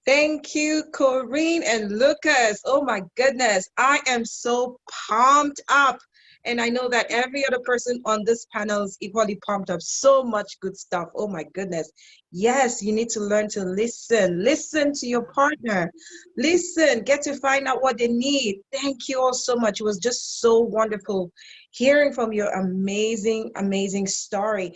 Thank you, Corine and Lucas. Oh my goodness. I am so pumped up And I know that every other person on this panel is equally pumped up. So much good stuff. Oh my goodness. Yes, you need to learn to listen. Listen to your partner. Listen, get to find out what they need. Thank you all so much. It was just so wonderful hearing from your amazing, amazing story.